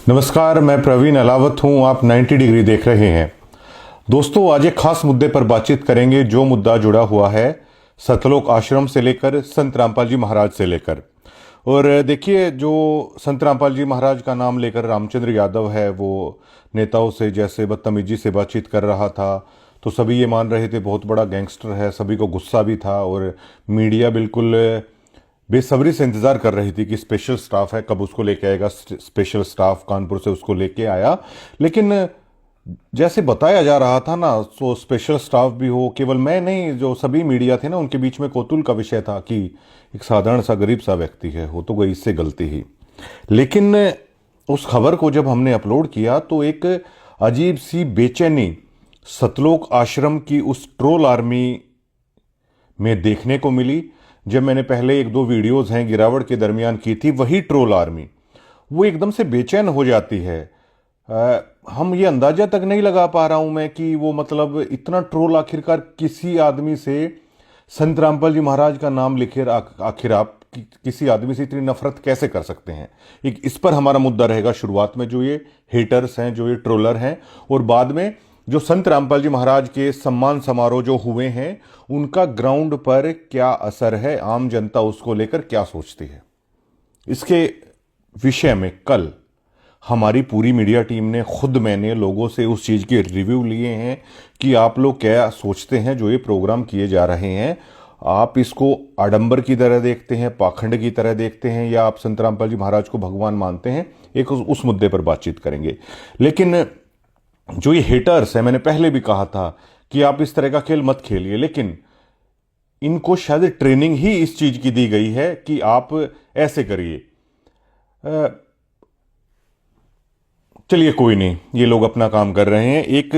नमस्कार, मैं प्रवीण अलावत हूं। आप 90 डिग्री देख रहे हैं। दोस्तों, आज एक खास मुद्दे पर बातचीत करेंगे जो मुद्दा जुड़ा हुआ है सतलोक आश्रम से लेकर संत रामपाल जी महाराज से लेकर। और देखिए, जो संत रामपाल जी महाराज का नाम लेकर रामचंद्र यादव है वो नेताओं से जैसे बदतमीजी से बातचीत कर रहा था, तो सभी ये मान रहे थे बहुत बड़ा गैंगस्टर है। सभी को गुस्सा भी था और मीडिया बिल्कुल बेसब्री से इंतजार कर रही थी कि स्पेशल स्टाफ है, कब उसको लेके आएगा। स्पेशल स्टाफ कानपुर से उसको लेके आया, लेकिन जैसे बताया जा रहा था ना, तो स्पेशल स्टाफ भी हो, केवल मैं नहीं, जो सभी मीडिया थे ना, उनके बीच में कौतूहल का विषय था कि एक साधारण सा गरीब सा व्यक्ति है, हो तो गई इससे गलती ही। लेकिन उस खबर को जब हमने अपलोड किया तो एक अजीब सी बेचैनी सतलोक आश्रम की उस ट्रोल आर्मी में देखने को मिली। जब मैंने पहले एक दो वीडियोस हैं गिरावट के दरमियान की थी, वही ट्रोल आर्मी वो एकदम से बेचैन हो जाती है। हम ये अंदाजा तक नहीं लगा पा रहा हूं मैं कि वो मतलब इतना ट्रोल आखिरकार किसी आदमी से, संत रामपाल जी महाराज का नाम लिखे आखिर आप किसी आदमी से इतनी नफरत कैसे कर सकते हैं। एक इस पर हमारा मुद्दा रहेगा शुरुआत में, जो ये हेटर्स हैं, जो ये ट्रोलर हैं, और बाद में जो संत रामपाल जी महाराज के सम्मान समारोह जो हुए हैं उनका ग्राउंड पर क्या असर है, आम जनता उसको लेकर क्या सोचती है। इसके विषय में कल हमारी पूरी मीडिया टीम ने, खुद मैंने लोगों से उस चीज़ के रिव्यू लिए हैं कि आप लोग क्या सोचते हैं जो ये प्रोग्राम किए जा रहे हैं। आप इसको आडंबर की तरह देखते हैं, पाखंड की तरह देखते हैं, या आप संत रामपाल जी महाराज को भगवान मानते हैं। एक उस मुद्दे पर बातचीत करेंगे। लेकिन जो ये हेटर्स है, मैंने पहले भी कहा था कि आप इस तरह का खेल मत खेलिए, लेकिन इनको शायद ट्रेनिंग ही इस चीज की दी गई है कि आप ऐसे करिए। चलिए कोई नहीं, ये लोग अपना काम कर रहे हैं। एक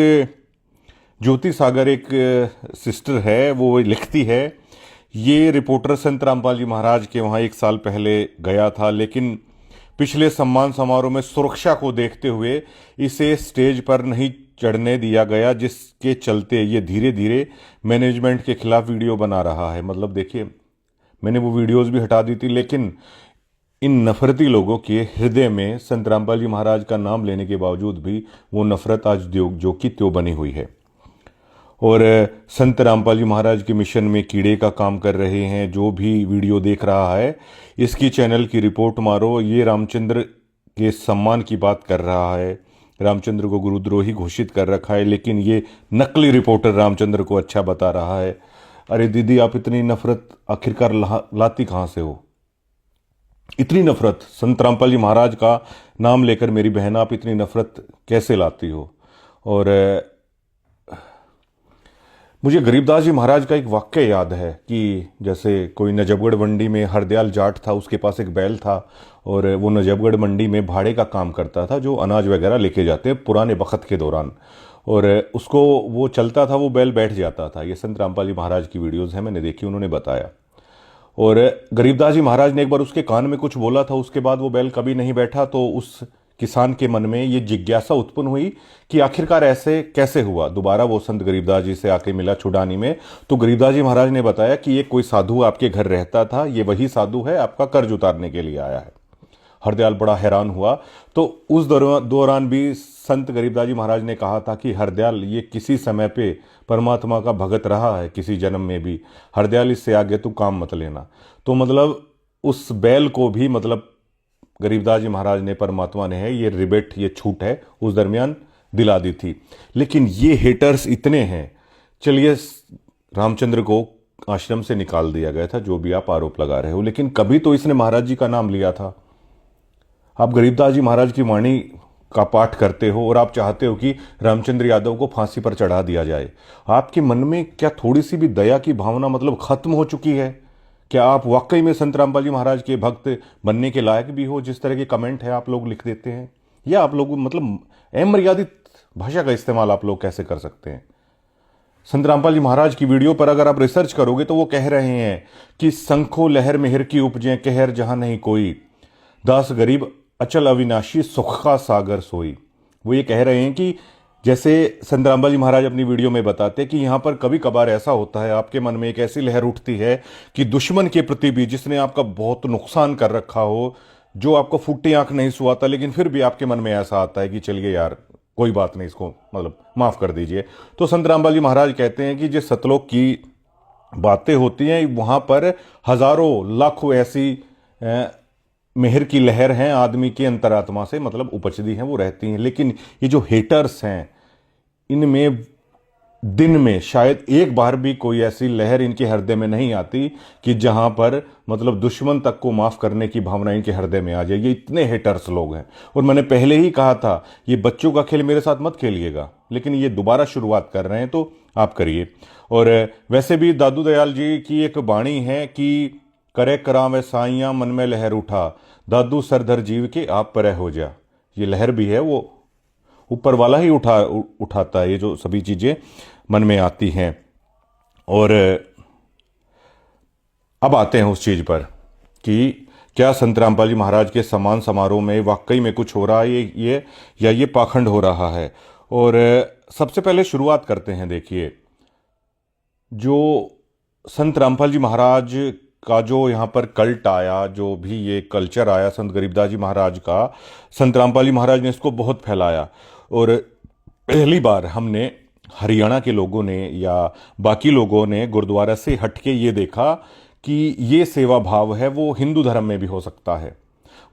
ज्योति सागर एक सिस्टर है, वो लिखती है, ये रिपोर्टर संत रामपाल जी महाराज के वहां एक साल पहले गया था, लेकिन पिछले सम्मान समारोह में सुरक्षा को देखते हुए इसे स्टेज पर नहीं चढ़ने दिया गया, जिसके चलते ये धीरे धीरे मैनेजमेंट के खिलाफ वीडियो बना रहा है। मतलब देखिए, मैंने वो वीडियोस भी हटा दी थी, लेकिन इन नफरती लोगों के हृदय में संत रामपाल जी महाराज का नाम लेने के बावजूद भी वो नफरत आज जो की त्यों बनी हुई है। और संत रामपाल जी महाराज के मिशन में कीड़े का काम कर रहे हैं। जो भी वीडियो देख रहा है, इसकी चैनल की रिपोर्ट मारो। ये रामचंद्र के सम्मान की बात कर रहा है, रामचंद्र को गुरुद्रोही घोषित कर रखा है, लेकिन ये नकली रिपोर्टर रामचंद्र को अच्छा बता रहा है। अरे दीदी, आप इतनी नफरत आखिरकार लाती कहाँ से हो? इतनी नफरत संत रामपाल जी महाराज का नाम लेकर, मेरी बहन, आप इतनी नफरत कैसे लाती हो? और मुझे गरीबदास जी महाराज का एक वाक्य याद है कि जैसे कोई नजफगढ़ मंडी में हरदयाल जाट था, उसके पास एक बैल था, और वो नजफगढ़ मंडी में भाड़े का काम करता था, जो अनाज वगैरह लेके जाते हैं पुराने वक्त के दौरान, और उसको वो चलता था, वो बैल बैठ जाता था। ये संत रामपाल जी महाराज की वीडियोज़ हैं, मैंने देखी, उन्होंने बताया। और गरीबदास जी महाराज ने एक बार उसके कान में कुछ बोला था, उसके बाद वो बैल कभी नहीं बैठा। तो उस किसान के मन में ये जिज्ञासा उत्पन्न हुई कि आखिरकार ऐसे कैसे हुआ। दोबारा वो संत गरीबदास जी से आके मिला छुड़ानी में, तो गरीबदास जी महाराज ने बताया कि ये कोई साधु आपके घर रहता था, ये वही साधु है, आपका कर्ज उतारने के लिए आया है। हरदयाल बड़ा हैरान हुआ। तो उस दौरान भी संत गरीबदास जी महाराज ने कहा था कि हरदयाल, ये किसी समय पे परमात्मा का भगत रहा है, किसी जन्म में भी। हरदयाल, इससे आगे तू काम मत लेना। तो मतलब उस बैल को भी, मतलब गरीबदास जी महाराज ने, परमात्मा ने है, ये रिबेट, ये छूट है, उस दरमियान दिला दी थी। लेकिन ये हेटर्स इतने हैं। चलिए, रामचंद्र को आश्रम से निकाल दिया गया था, जो भी आप आरोप लगा रहे हो, लेकिन कभी तो इसने महाराज जी का नाम लिया था। आप गरीबदास जी महाराज की वाणी का पाठ करते हो और आप चाहते हो कि रामचंद्र यादव को फांसी पर चढ़ा दिया जाए। आपके मन में क्या थोड़ी सी भी दया की भावना मतलब खत्म हो चुकी है? क्या आप वाकई में संत रामपाल जी महाराज के भक्त बनने के लायक भी हो? जिस तरह के कमेंट है आप लोग लिख देते हैं, या आप लोग मतलब अमर्यादित भाषा का इस्तेमाल आप लोग कैसे कर सकते हैं? संत रामपाल जी महाराज की वीडियो पर अगर आप रिसर्च करोगे तो वो कह रहे हैं कि संखो लहर मेहर की उपजे, कहर जहां नहीं कोई, दास गरीब अचल अविनाशी सुख का सागर सोई। वो ये कह रहे हैं कि जैसे संत रामपाल जी महाराज अपनी वीडियो में बताते कि यहाँ पर कभी कभार ऐसा होता है, आपके मन में एक ऐसी लहर उठती है कि दुश्मन के प्रति भी, जिसने आपका बहुत नुकसान कर रखा हो, जो आपको फुट्टी आंख नहीं सुहाता, लेकिन फिर भी आपके मन में ऐसा आता है कि चलिए यार कोई बात नहीं, इसको मतलब माफ कर दीजिए। तो संत रामपाल जी महाराज कहते हैं कि जो सतलोक की बातें होती हैं वहां पर हजारों लाखों ऐसी मेहर की लहर हैं आदमी की अंतरात्मा से मतलब उपजती हैं, वो रहती हैं। लेकिन ये जो हेटर्स हैं, इनमें दिन में शायद एक बार भी कोई ऐसी लहर इनके हृदय में नहीं आती कि जहां पर मतलब दुश्मन तक को माफ करने की भावना इनके हृदय में आ जाए। ये इतने हेटर्स लोग हैं। और मैंने पहले ही कहा था ये बच्चों का खेल मेरे साथ मत खेलिएगा, लेकिन ये दोबारा शुरुआत कर रहे हैं तो आप करिए। और वैसे भी दादू दयाल जी की एक वाणी है कि करे करावे साइयां मन में लहर उठा, दादू सरधर जीव के आप पर हो जा। ये लहर भी है वो ऊपर वाला ही उठाता है, ये जो सभी चीजें मन में आती हैं। और अब आते हैं उस चीज पर कि क्या संत रामपाल जी महाराज के सम्मान समारोह में वाकई में कुछ हो रहा है ये या ये पाखंड हो रहा है। और सबसे पहले शुरुआत करते हैं। देखिए, जो संत रामपाल जी महाराज का जो यहाँ पर कल्ट आया, जो भी ये कल्चर आया संत गरीबदास जी महाराज का, संत रामपाल जी महाराज ने इसको बहुत फैलाया। और पहली बार हमने हरियाणा के लोगों ने या बाकी लोगों ने गुरुद्वारा से हटके ये देखा कि ये सेवा भाव है वो हिंदू धर्म में भी हो सकता है।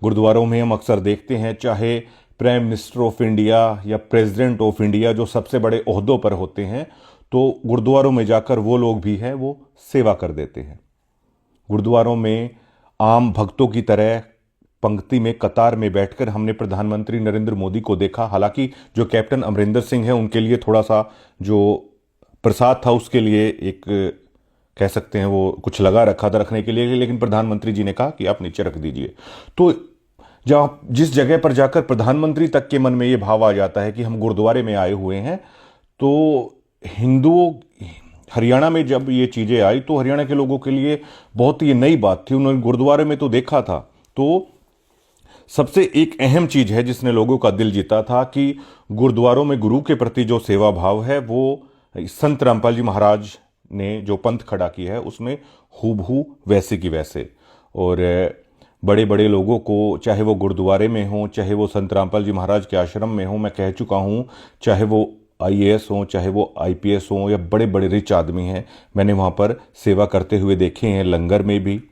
गुरुद्वारों में हम अक्सर देखते हैं, चाहे प्राइम मिनिस्टर ऑफ इंडिया या प्रेसिडेंट ऑफ इंडिया जो सबसे बड़े ओहदों पर होते हैं, तो गुरुद्वारों में जाकर वो लोग भी हैं वो सेवा कर देते हैं। गुरुद्वारों में आम भक्तों की तरह पंक्ति में कतार में बैठकर हमने प्रधानमंत्री नरेंद्र मोदी को देखा। हालांकि जो कैप्टन अमरिंदर सिंह है उनके लिए थोड़ा सा जो प्रसाद था उसके लिए एक कह सकते हैं वो कुछ लगा रखा था रखने के लिए, लेकिन प्रधानमंत्री जी ने कहा कि आप नीचे रख दीजिए। तो जब जिस जगह पर जाकर प्रधानमंत्री तक के मन में ये भाव आ जाता है कि हम गुरुद्वारे में आए हुए हैं, तो हिंदुओं हरियाणा में जब ये चीजें आई तो हरियाणा के लोगों के लिए बहुत ही नई बात थी। उन्होंने गुरुद्वारे में तो देखा था। तो सबसे एक अहम चीज है जिसने लोगों का दिल जीता था कि गुरुद्वारों में गुरु के प्रति जो सेवा भाव है वो संत रामपाल जी महाराज ने जो पंथ खड़ा किया है उसमें हूबहू वैसे की वैसे। और बड़े बड़े लोगों को, चाहे वो गुरुद्वारे में हो, चाहे वो संत रामपाल जी महाराज के आश्रम में हो, मैं कह चुका हूं, चाहे वो आईएएस हो, चाहे वो आईपीएस हो या बड़े बड़े रिच आदमी हैं, मैंने वहाँ पर सेवा करते हुए देखे हैं, लंगर में भी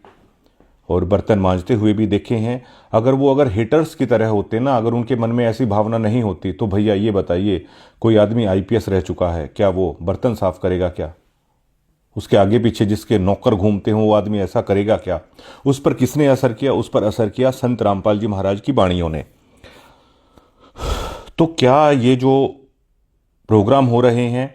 और बर्तन मांजते हुए भी देखे हैं। अगर हेटर्स की तरह होते ना, अगर उनके मन में ऐसी भावना नहीं होती तो भैया ये बताइए, कोई आदमी आईपीएस रह चुका है, क्या वो बर्तन साफ करेगा? क्या उसके आगे पीछे जिसके नौकर घूमते हों वो आदमी ऐसा करेगा क्या? उस पर किसने असर किया? उस पर असर किया संत रामपाल जी महाराज की वाणियों ने। तो क्या ये जो प्रोग्राम हो रहे हैं,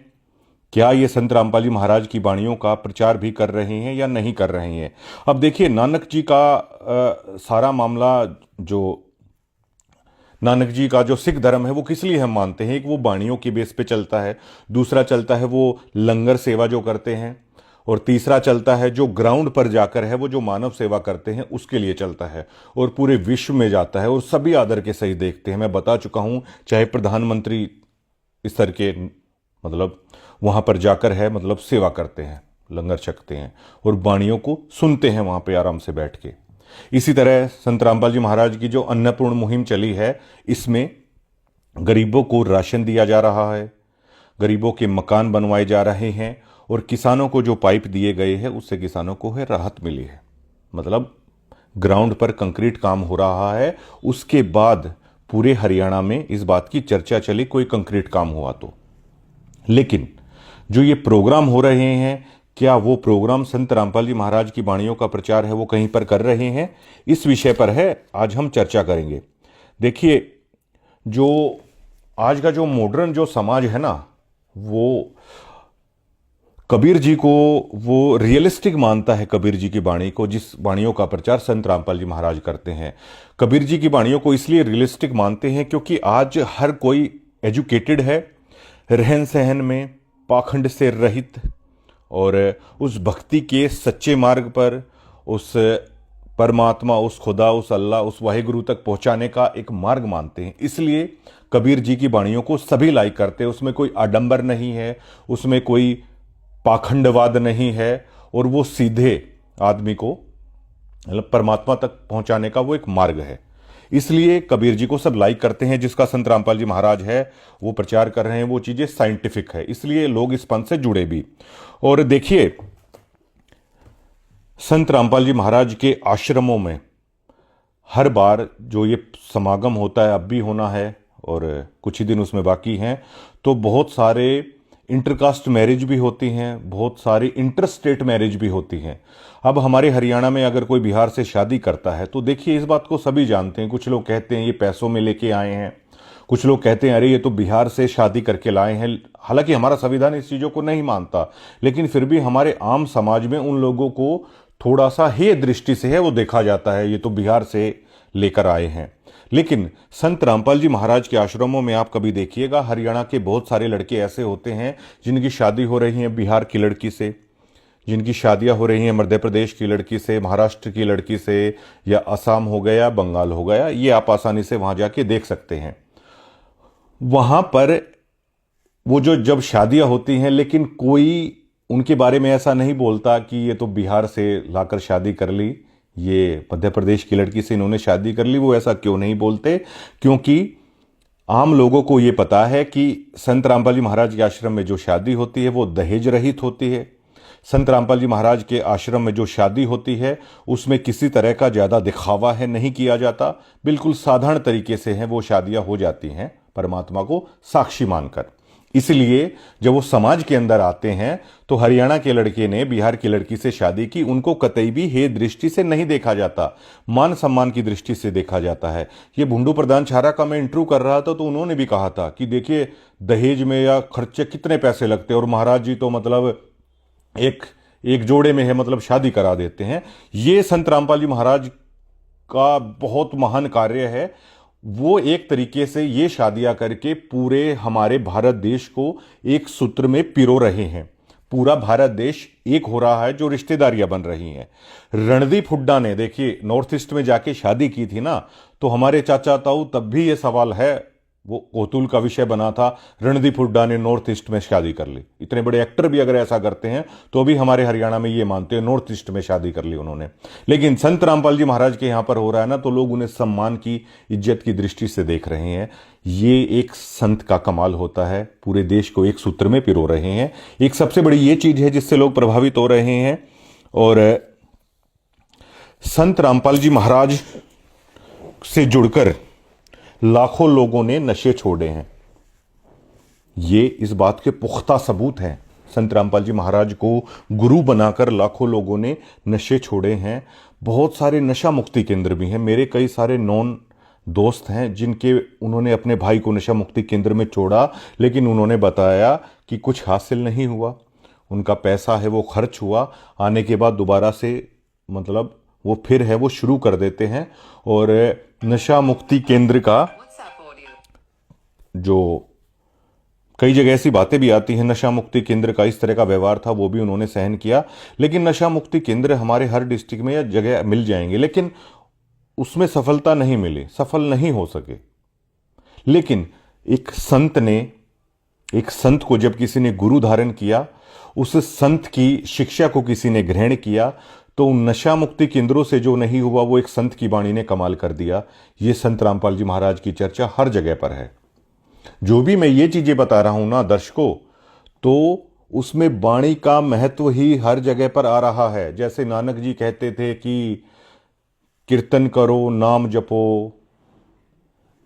क्या ये संत रामपाल जी महाराज की वाणियों का प्रचार भी कर रहे हैं या नहीं कर रहे हैं? अब देखिए, नानक जी का सारा मामला, जो नानक जी का जो सिख धर्म है वो किस लिए हम मानते हैं? एक वो वाणियों के बेस पे चलता है, दूसरा चलता है वो लंगर सेवा जो करते हैं, और तीसरा चलता है जो ग्राउंड पर जाकर है वो जो मानव सेवा करते हैं उसके लिए चलता है, और पूरे विश्व में जाता है और सभी आदर के सही देखते हैं। मैं बता चुका हूं, चाहे प्रधानमंत्री स्तर के मतलब वहां पर जाकर है मतलब सेवा करते हैं, लंगर छकते हैं और वाणियों को सुनते हैं वहां पे आराम से बैठ के। इसी तरह संत रामपाल जी महाराज की जो अन्नपूर्ण मुहिम चली है, इसमें गरीबों को राशन दिया जा रहा है, गरीबों के मकान बनवाए जा रहे हैं, और किसानों को जो पाइप दिए गए हैं उससे किसानों को है राहत मिली है। मतलब ग्राउंड पर कंक्रीट काम हो रहा है। उसके बाद पूरे हरियाणा में इस बात की चर्चा चली कोई कंक्रीट काम हुआ तो। लेकिन जो ये प्रोग्राम हो रहे हैं, क्या वो प्रोग्राम संत रामपाल जी महाराज की वाणियों का प्रचार है वो कहीं पर कर रहे हैं? इस विषय पर है आज हम चर्चा करेंगे। देखिए, जो आज का जो मॉडर्न जो समाज है ना, वो कबीर जी को वो रियलिस्टिक मानता है, कबीर जी की वाणी को, जिस वाणियों का प्रचार संत रामपाल जी महाराज करते हैं। कबीर जी की वाणियों को इसलिए रियलिस्टिक मानते हैं क्योंकि आज हर कोई एजुकेटेड है, रहन सहन में पाखंड से रहित, और उस भक्ति के सच्चे मार्ग पर उस परमात्मा, उस खुदा, उस अल्लाह, उस वाहिगुरु तक पहुंचाने का एक मार्ग मानते हैं। इसलिए कबीर जी की वाणियों को सभी लाइक करते हैं। उसमें कोई आडंबर नहीं है, उसमें कोई पाखंडवाद नहीं है, और वो सीधे आदमी को मतलब परमात्मा तक पहुंचाने का वो एक मार्ग है। इसलिए कबीर जी को सब लाइक करते हैं। जिसका संत रामपाल जी महाराज है वो प्रचार कर रहे हैं, वो चीजें साइंटिफिक है, इसलिए लोग इस पंथ से जुड़े भी। और देखिए, संत रामपाल जी महाराज के आश्रमों में हर बार जो ये समागम होता है, अब भी होना है और कुछ ही दिन उसमें बाकी हैं, तो बहुत सारे इंटरकास्ट मैरिज भी होती हैं, बहुत सारी इंटरस्टेट मैरिज भी होती हैं। अब हमारे हरियाणा में अगर कोई बिहार से शादी करता है तो देखिए, इस बात को सभी जानते हैं। कुछ लोग कहते हैं ये पैसों में लेके आए हैं, कुछ लोग कहते हैं अरे ये तो बिहार से शादी करके लाए हैं। हालांकि हमारा संविधान इस चीज़ों को नहीं मानता, लेकिन फिर भी हमारे आम समाज में उन लोगों को थोड़ा सा हेय दृष्टि से है वो देखा जाता है, ये तो बिहार से लेकर आए हैं। लेकिन संत रामपाल जी महाराज के आश्रमों में आप कभी देखिएगा, हरियाणा के बहुत सारे लड़के ऐसे होते हैं जिनकी शादी हो रही है बिहार की लड़की से, जिनकी शादियां हो रही हैं मध्य प्रदेश की लड़की से, महाराष्ट्र की लड़की से, या असम हो गया, बंगाल हो गया। ये आप आसानी से वहां जाके देख सकते हैं। वहां पर वो जो जब शादियां होती हैं, लेकिन कोई उनके बारे में ऐसा नहीं बोलता कि ये तो बिहार से लाकर शादी कर ली, ये मध्य प्रदेश की लड़की से इन्होंने शादी कर ली। वो ऐसा क्यों नहीं बोलते? क्योंकि आम लोगों को ये पता है कि संत रामपाल जी महाराज के आश्रम में जो शादी होती है वो दहेज रहित होती है। संत रामपाल जी महाराज के आश्रम में जो शादी होती है उसमें किसी तरह का ज़्यादा दिखावा है नहीं किया जाता, बिल्कुल साधारण तरीके से है वो शादियां हो जाती हैं परमात्मा को साक्षी मानकर। इसलिए जब वो समाज के अंदर आते हैं तो हरियाणा के लड़के ने बिहार की लड़की से शादी की, उनको कतई भी हे दृष्टि से नहीं देखा जाता, मान सम्मान की दृष्टि से देखा जाता है। ये भुंडू प्रधान छारा का मैं इंटरव्यू कर रहा था तो उन्होंने भी कहा था कि देखिए दहेज में या खर्चे कितने पैसे लगते हैं, और महाराज जी तो मतलब एक एक जोड़े में है, मतलब शादी करा देते हैं। ये संत रामपाल जी महाराज का बहुत महान कार्य है। वो एक तरीके से ये शादियां करके पूरे हमारे भारत देश को एक सूत्र में पिरो रहे हैं। पूरा भारत देश एक हो रहा है, जो रिश्तेदारियां बन रही हैं। रणदीप हुड्डा ने देखिए नॉर्थ ईस्ट में जाके शादी की थी ना, तो हमारे चाचा ताऊ तब भी ये सवाल है, वो कौतूहल का विषय बना था, रणदीप हुड्डा ने नॉर्थ ईस्ट में शादी कर ली। इतने बड़े एक्टर भी अगर ऐसा करते हैं तो भी हमारे हरियाणा में ये मानते हैं नॉर्थ ईस्ट में शादी कर ली उन्होंने। लेकिन संत रामपाल जी महाराज के यहां पर हो रहा है ना, तो लोग उन्हें सम्मान की, इज्जत की दृष्टि से देख रहे हैं। ये एक संत का कमाल होता है, पूरे देश को एक सूत्र में पिरो रहे हैं। एक सबसे बड़ी ये चीज है जिससे लोग प्रभावित हो रहे हैं। और संत रामपाल जी महाराज से जुड़कर लाखों लोगों ने नशे छोड़े हैं। ये इस बात के पुख्ता सबूत हैं। संत रामपाल जी महाराज को गुरु बनाकर लाखों लोगों ने नशे छोड़े हैं। बहुत सारे नशा मुक्ति केंद्र भी हैं। मेरे कई सारे नॉन दोस्त हैं जिनके उन्होंने अपने भाई को नशा मुक्ति केंद्र में छोड़ा, लेकिन उन्होंने बताया कि कुछ हासिल नहीं हुआ। उनका पैसा है वो खर्च हुआ, आने के बाद दोबारा से मतलब वो फिर है वो शुरू कर देते हैं। और नशा मुक्ति केंद्र का जो कई जगह ऐसी बातें भी आती हैं, नशा मुक्ति केंद्र का इस तरह का व्यवहार था, वो भी उन्होंने सहन किया। लेकिन नशा मुक्ति केंद्र हमारे हर डिस्ट्रिक्ट में या जगह मिल जाएंगे, लेकिन उसमें सफलता नहीं मिली, सफल नहीं हो सके। लेकिन एक संत को जब किसी ने गुरु धारण किया, उस संत की शिक्षा को किसी ने ग्रहण किया, तो उन नशा मुक्ति केंद्रों से जो नहीं हुआ वो एक संत की वाणी ने कमाल कर दिया। ये संत रामपाल जी महाराज की चर्चा हर जगह पर है। जो भी मैं ये चीजें बता रहा हूं ना दर्शकों, तो उसमें वाणी का महत्व ही हर जगह पर आ रहा है। जैसे नानक जी कहते थे कि कीर्तन करो, नाम जपो,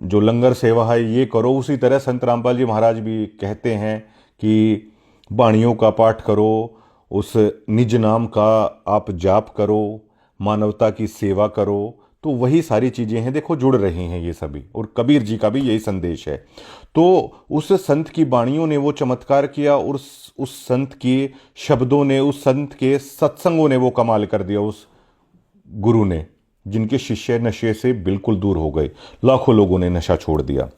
जो लंगर सेवा है ये करो, उसी तरह संत रामपाल जी महाराज भी कहते हैं कि वाणियों का पाठ करो, उस निज नाम का आप जाप करो, मानवता की सेवा करो। तो वही सारी चीजें हैं, देखो जुड़ रही हैं ये सभी। और कबीर जी का भी यही संदेश है। तो उस संत की वाणियों ने वो चमत्कार किया, और उस संत के शब्दों ने, उस संत के सत्संगों ने वो कमाल कर दिया उस गुरु ने, जिनके शिष्य नशे से बिल्कुल दूर हो गए। लाखों लोगों ने नशा छोड़ दिया।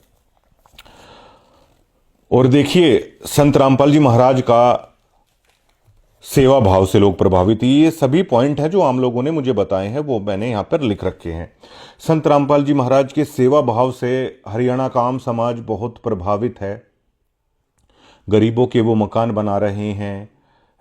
और देखिए संत रामपाल जी महाराज का सेवा भाव से लोग प्रभावित। ये सभी पॉइंट हैं जो आम लोगों ने मुझे बताए हैं, वो मैंने यहां पर लिख रखे हैं। संत रामपाल जी महाराज के सेवा भाव से हरियाणा का आम समाज बहुत प्रभावित है। गरीबों के वो मकान बना रहे हैं,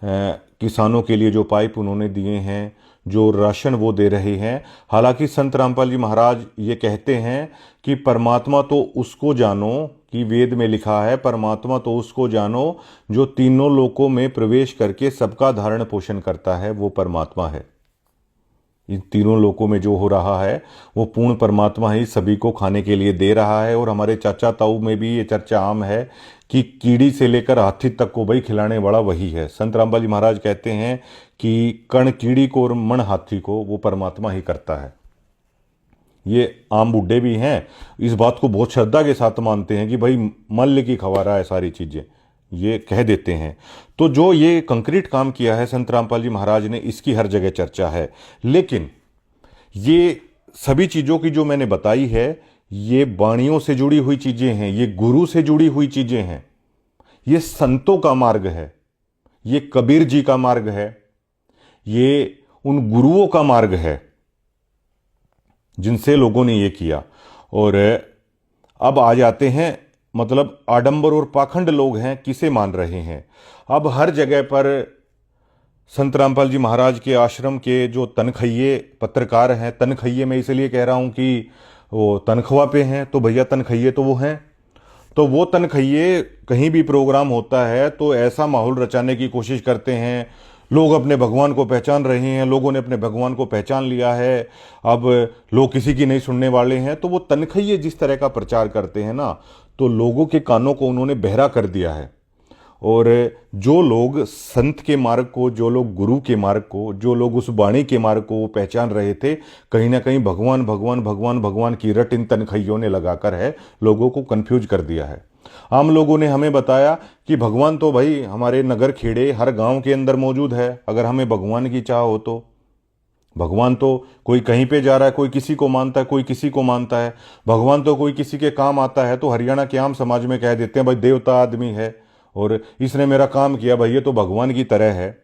किसानों के लिए जो पाइप उन्होंने दिए हैं, जो राशन वो दे रहे हैं। हालांकि संत रामपाल जी महाराज ये कहते हैं कि परमात्मा तो उसको जानो, कि वेद में लिखा है परमात्मा तो उसको जानो जो तीनों लोकों में प्रवेश करके सबका धारण पोषण करता है, वो परमात्मा है। इन तीनों लोकों में जो हो रहा है वो पूर्ण परमात्मा ही सभी को खाने के लिए दे रहा है। और हमारे चाचा ताऊ में भी ये चर्चा आम है कि कीड़ी से लेकर हाथी तक को भाई खिलाने वाला वही है। संत रामपाल जी महाराज कहते हैं कि कण कीड़ी को और मन हाथी को वो परमात्मा ही करता है। ये आम बुड्ढे भी हैं, इस बात को बहुत श्रद्धा के साथ मानते हैं कि भाई मल्ल की खवारा है सारी चीजें, ये कह देते हैं। तो जो ये कंक्रीट काम किया है संत रामपाल जी महाराज ने, इसकी हर जगह चर्चा है। लेकिन ये सभी चीजों की जो मैंने बताई है, ये वाणियों से जुड़ी हुई चीजें हैं, ये गुरु से जुड़ी हुई चीजें हैं, ये संतों का मार्ग है, ये कबीर जी का मार्ग है, ये उन गुरुओं का मार्ग है जिनसे लोगों ने ये किया। और अब आ जाते हैं, मतलब आडंबर और पाखंड लोग हैं किसे मान रहे हैं। अब हर जगह पर संत रामपाल जी महाराज के आश्रम के जो तनखइये पत्रकार हैं, तनखइये मैं इसलिए कह रहा हूं कि वो तनख्वाह पे हैं, तो भैया तनखइये तो वो हैं। तो वो तनखइये कहीं भी प्रोग्राम होता है तो ऐसा माहौल रचाने की कोशिश करते हैं, लोग अपने भगवान को पहचान रहे हैं, लोगों ने अपने भगवान को पहचान लिया है, अब लोग किसी की नहीं सुनने वाले हैं। तो वो तनखइये जिस तरह का प्रचार करते हैं ना, तो लोगों के कानों को उन्होंने बहरा कर दिया है। और जो लोग संत के मार्ग को, जो लोग गुरु के मार्ग को, जो लोग उस वाणी के मार्ग को पहचान रहे थे, कहीं ना कहीं भगवान भगवान भगवान भगवान की रट इन तनखइयों ने लगाकर है लोगों को कंफ्यूज कर दिया है। आम लोगों ने हमें बताया कि भगवान तो भाई हमारे नगर खेड़े हर गांव के अंदर मौजूद है। अगर हमें भगवान की चाह हो तो भगवान तो कोई कहीं पे जा रहा है, कोई किसी को मानता है, कोई किसी को मानता है। भगवान तो कोई किसी के काम आता है तो हरियाणा के आम समाज में कह देते हैं भाई देवता आदमी है और इसने मेरा काम किया, भाई ये तो भगवान की तरह है।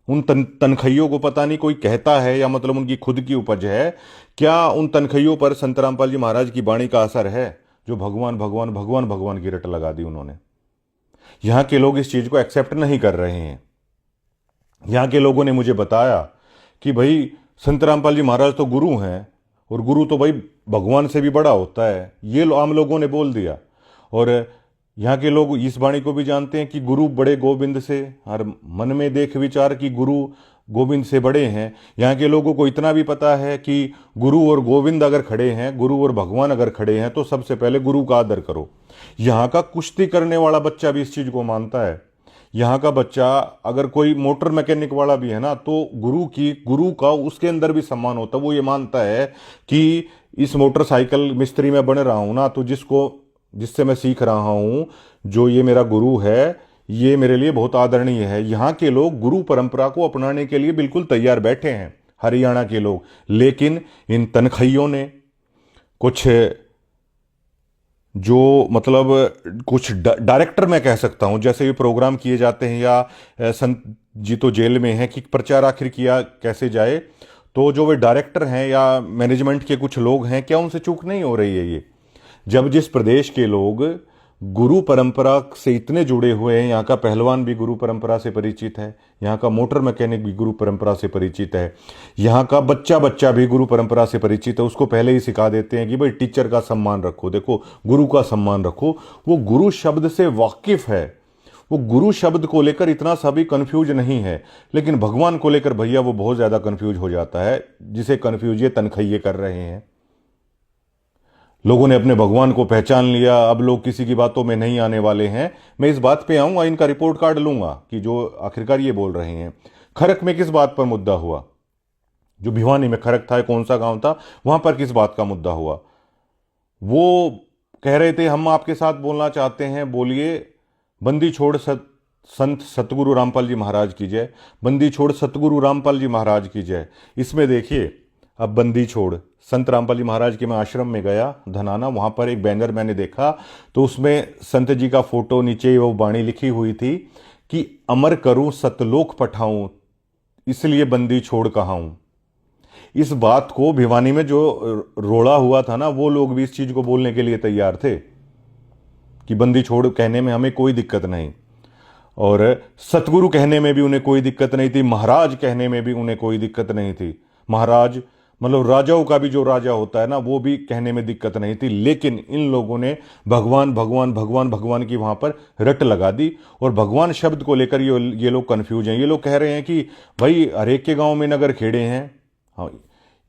उन तनखइयों को पता नहीं कोई कहता है या मतलब उनकी खुद की उपज है। क्या उन तनखइयों पर संत रामपाल जी महाराज की वाणी का असर है जो भगवान भगवान भगवान भगवान की रट लगा दी उन्होंने? यहां के लोग इस चीज को एक्सेप्ट नहीं कर रहे हैं। यहां के लोगों ने मुझे बताया कि भाई संत रामपाल जी महाराज तो गुरु हैं और गुरु तो भाई भगवान से भी बड़ा होता है, ये आम लोगों ने बोल दिया। और यहाँ के लोग इस वाणी को भी जानते हैं कि गुरु बड़े गोविंद से, हर मन में देख विचार कि गुरु गोविंद से बड़े हैं। यहाँ के लोगों को इतना भी पता है कि गुरु और गोविंद अगर खड़े हैं, गुरु और भगवान अगर खड़े हैं, तो सबसे पहले गुरु का आदर करो। यहाँ का कुश्ती करने वाला बच्चा भी इस चीज को मानता है। यहाँ का बच्चा अगर कोई मोटर मैकेनिक वाला भी है ना, तो गुरु का उसके अंदर भी सम्मान होता है। वो ये मानता है कि इस मोटरसाइकिल मिस्त्री में बन रहा हूं ना, तो जिससे मैं सीख रहा हूं, जो ये मेरा गुरु है, ये मेरे लिए बहुत आदरणीय है। यहाँ के लोग गुरु परंपरा को अपनाने के लिए बिल्कुल तैयार बैठे हैं, हरियाणा के लोग। लेकिन इन तनखइयों ने कुछ जो मतलब कुछ डायरेक्टर मैं कह सकता हूं, जैसे ये प्रोग्राम किए जाते हैं या संत जी तो जेल में है कि प्रचार आखिर किया कैसे जाए, तो जो वे डायरेक्टर हैं या मैनेजमेंट के कुछ लोग हैं, क्या उनसे चूक नहीं हो रही है ये? जब जिस प्रदेश के लोग गुरु परंपरा से इतने जुड़े हुए हैं, यहाँ का पहलवान भी गुरु परंपरा से परिचित है, यहाँ का मोटर मैकेनिक भी गुरु परंपरा से परिचित है, यहाँ का बच्चा भी गुरु परंपरा से परिचित है, उसको पहले ही सिखा देते हैं कि भाई टीचर का सम्मान रखो, देखो गुरु का सम्मान रखो। वो गुरु शब्द से वाकिफ है, वो गुरु शब्द को लेकर इतना सा भी कंफ्यूज नहीं है। लेकिन भगवान को लेकर भैया वो बहुत ज्यादा कंफ्यूज हो जाता है, जिसे कंफ्यूज ये तनखइये कर रहे हैं। लोगों ने अपने भगवान को पहचान लिया, अब लोग किसी की बातों में नहीं आने वाले हैं। मैं इस बात पे आऊंगा, इनका रिपोर्ट कार्ड लूंगा कि जो आखिरकार ये बोल रहे हैं। खरक में किस बात पर मुद्दा हुआ? जो भिवानी में खरक था, कौन सा गांव था, वहां पर किस बात का मुद्दा हुआ? वो कह रहे थे हम आपके साथ बोलना चाहते हैं, बोलिए। बंदी छोड़ संत सतगुरु रामपाल जी महाराज की जय, बंदी छोड़ सतगुरु रामपाल जी महाराज की जय। इसमें देखिए, अब बंदी छोड़ संत रामपाल जी महाराज के मैं आश्रम में गया धनाना, वहां पर एक बैनर मैंने देखा, तो उसमें संत जी का फोटो, नीचे वो वाणी लिखी हुई थी कि अमर करूं सतलोक पठाऊं, इसलिए बंदी छोड़ कहाऊं। इस बात को भिवानी में जो रोड़ा हुआ था ना, वो लोग भी इस चीज को बोलने के लिए तैयार थे कि बंदी छोड़ कहने में हमें कोई दिक्कत नहीं। और सतगुरु कहने में भी उन्हें कोई दिक्कत नहीं थी, महाराज कहने में भी उन्हें कोई दिक्कत नहीं थी। महाराज मतलब राजाओं का भी जो राजा होता है ना, वो भी कहने में दिक्कत नहीं थी। लेकिन इन लोगों ने भगवान भगवान भगवान भगवान की वहां पर रट लगा दी, और भगवान शब्द को लेकर ये लोग कंफ्यूज हैं। ये लोग कह रहे हैं कि भाई हर एक के गांव में नगर खेड़े हैं। हाँ,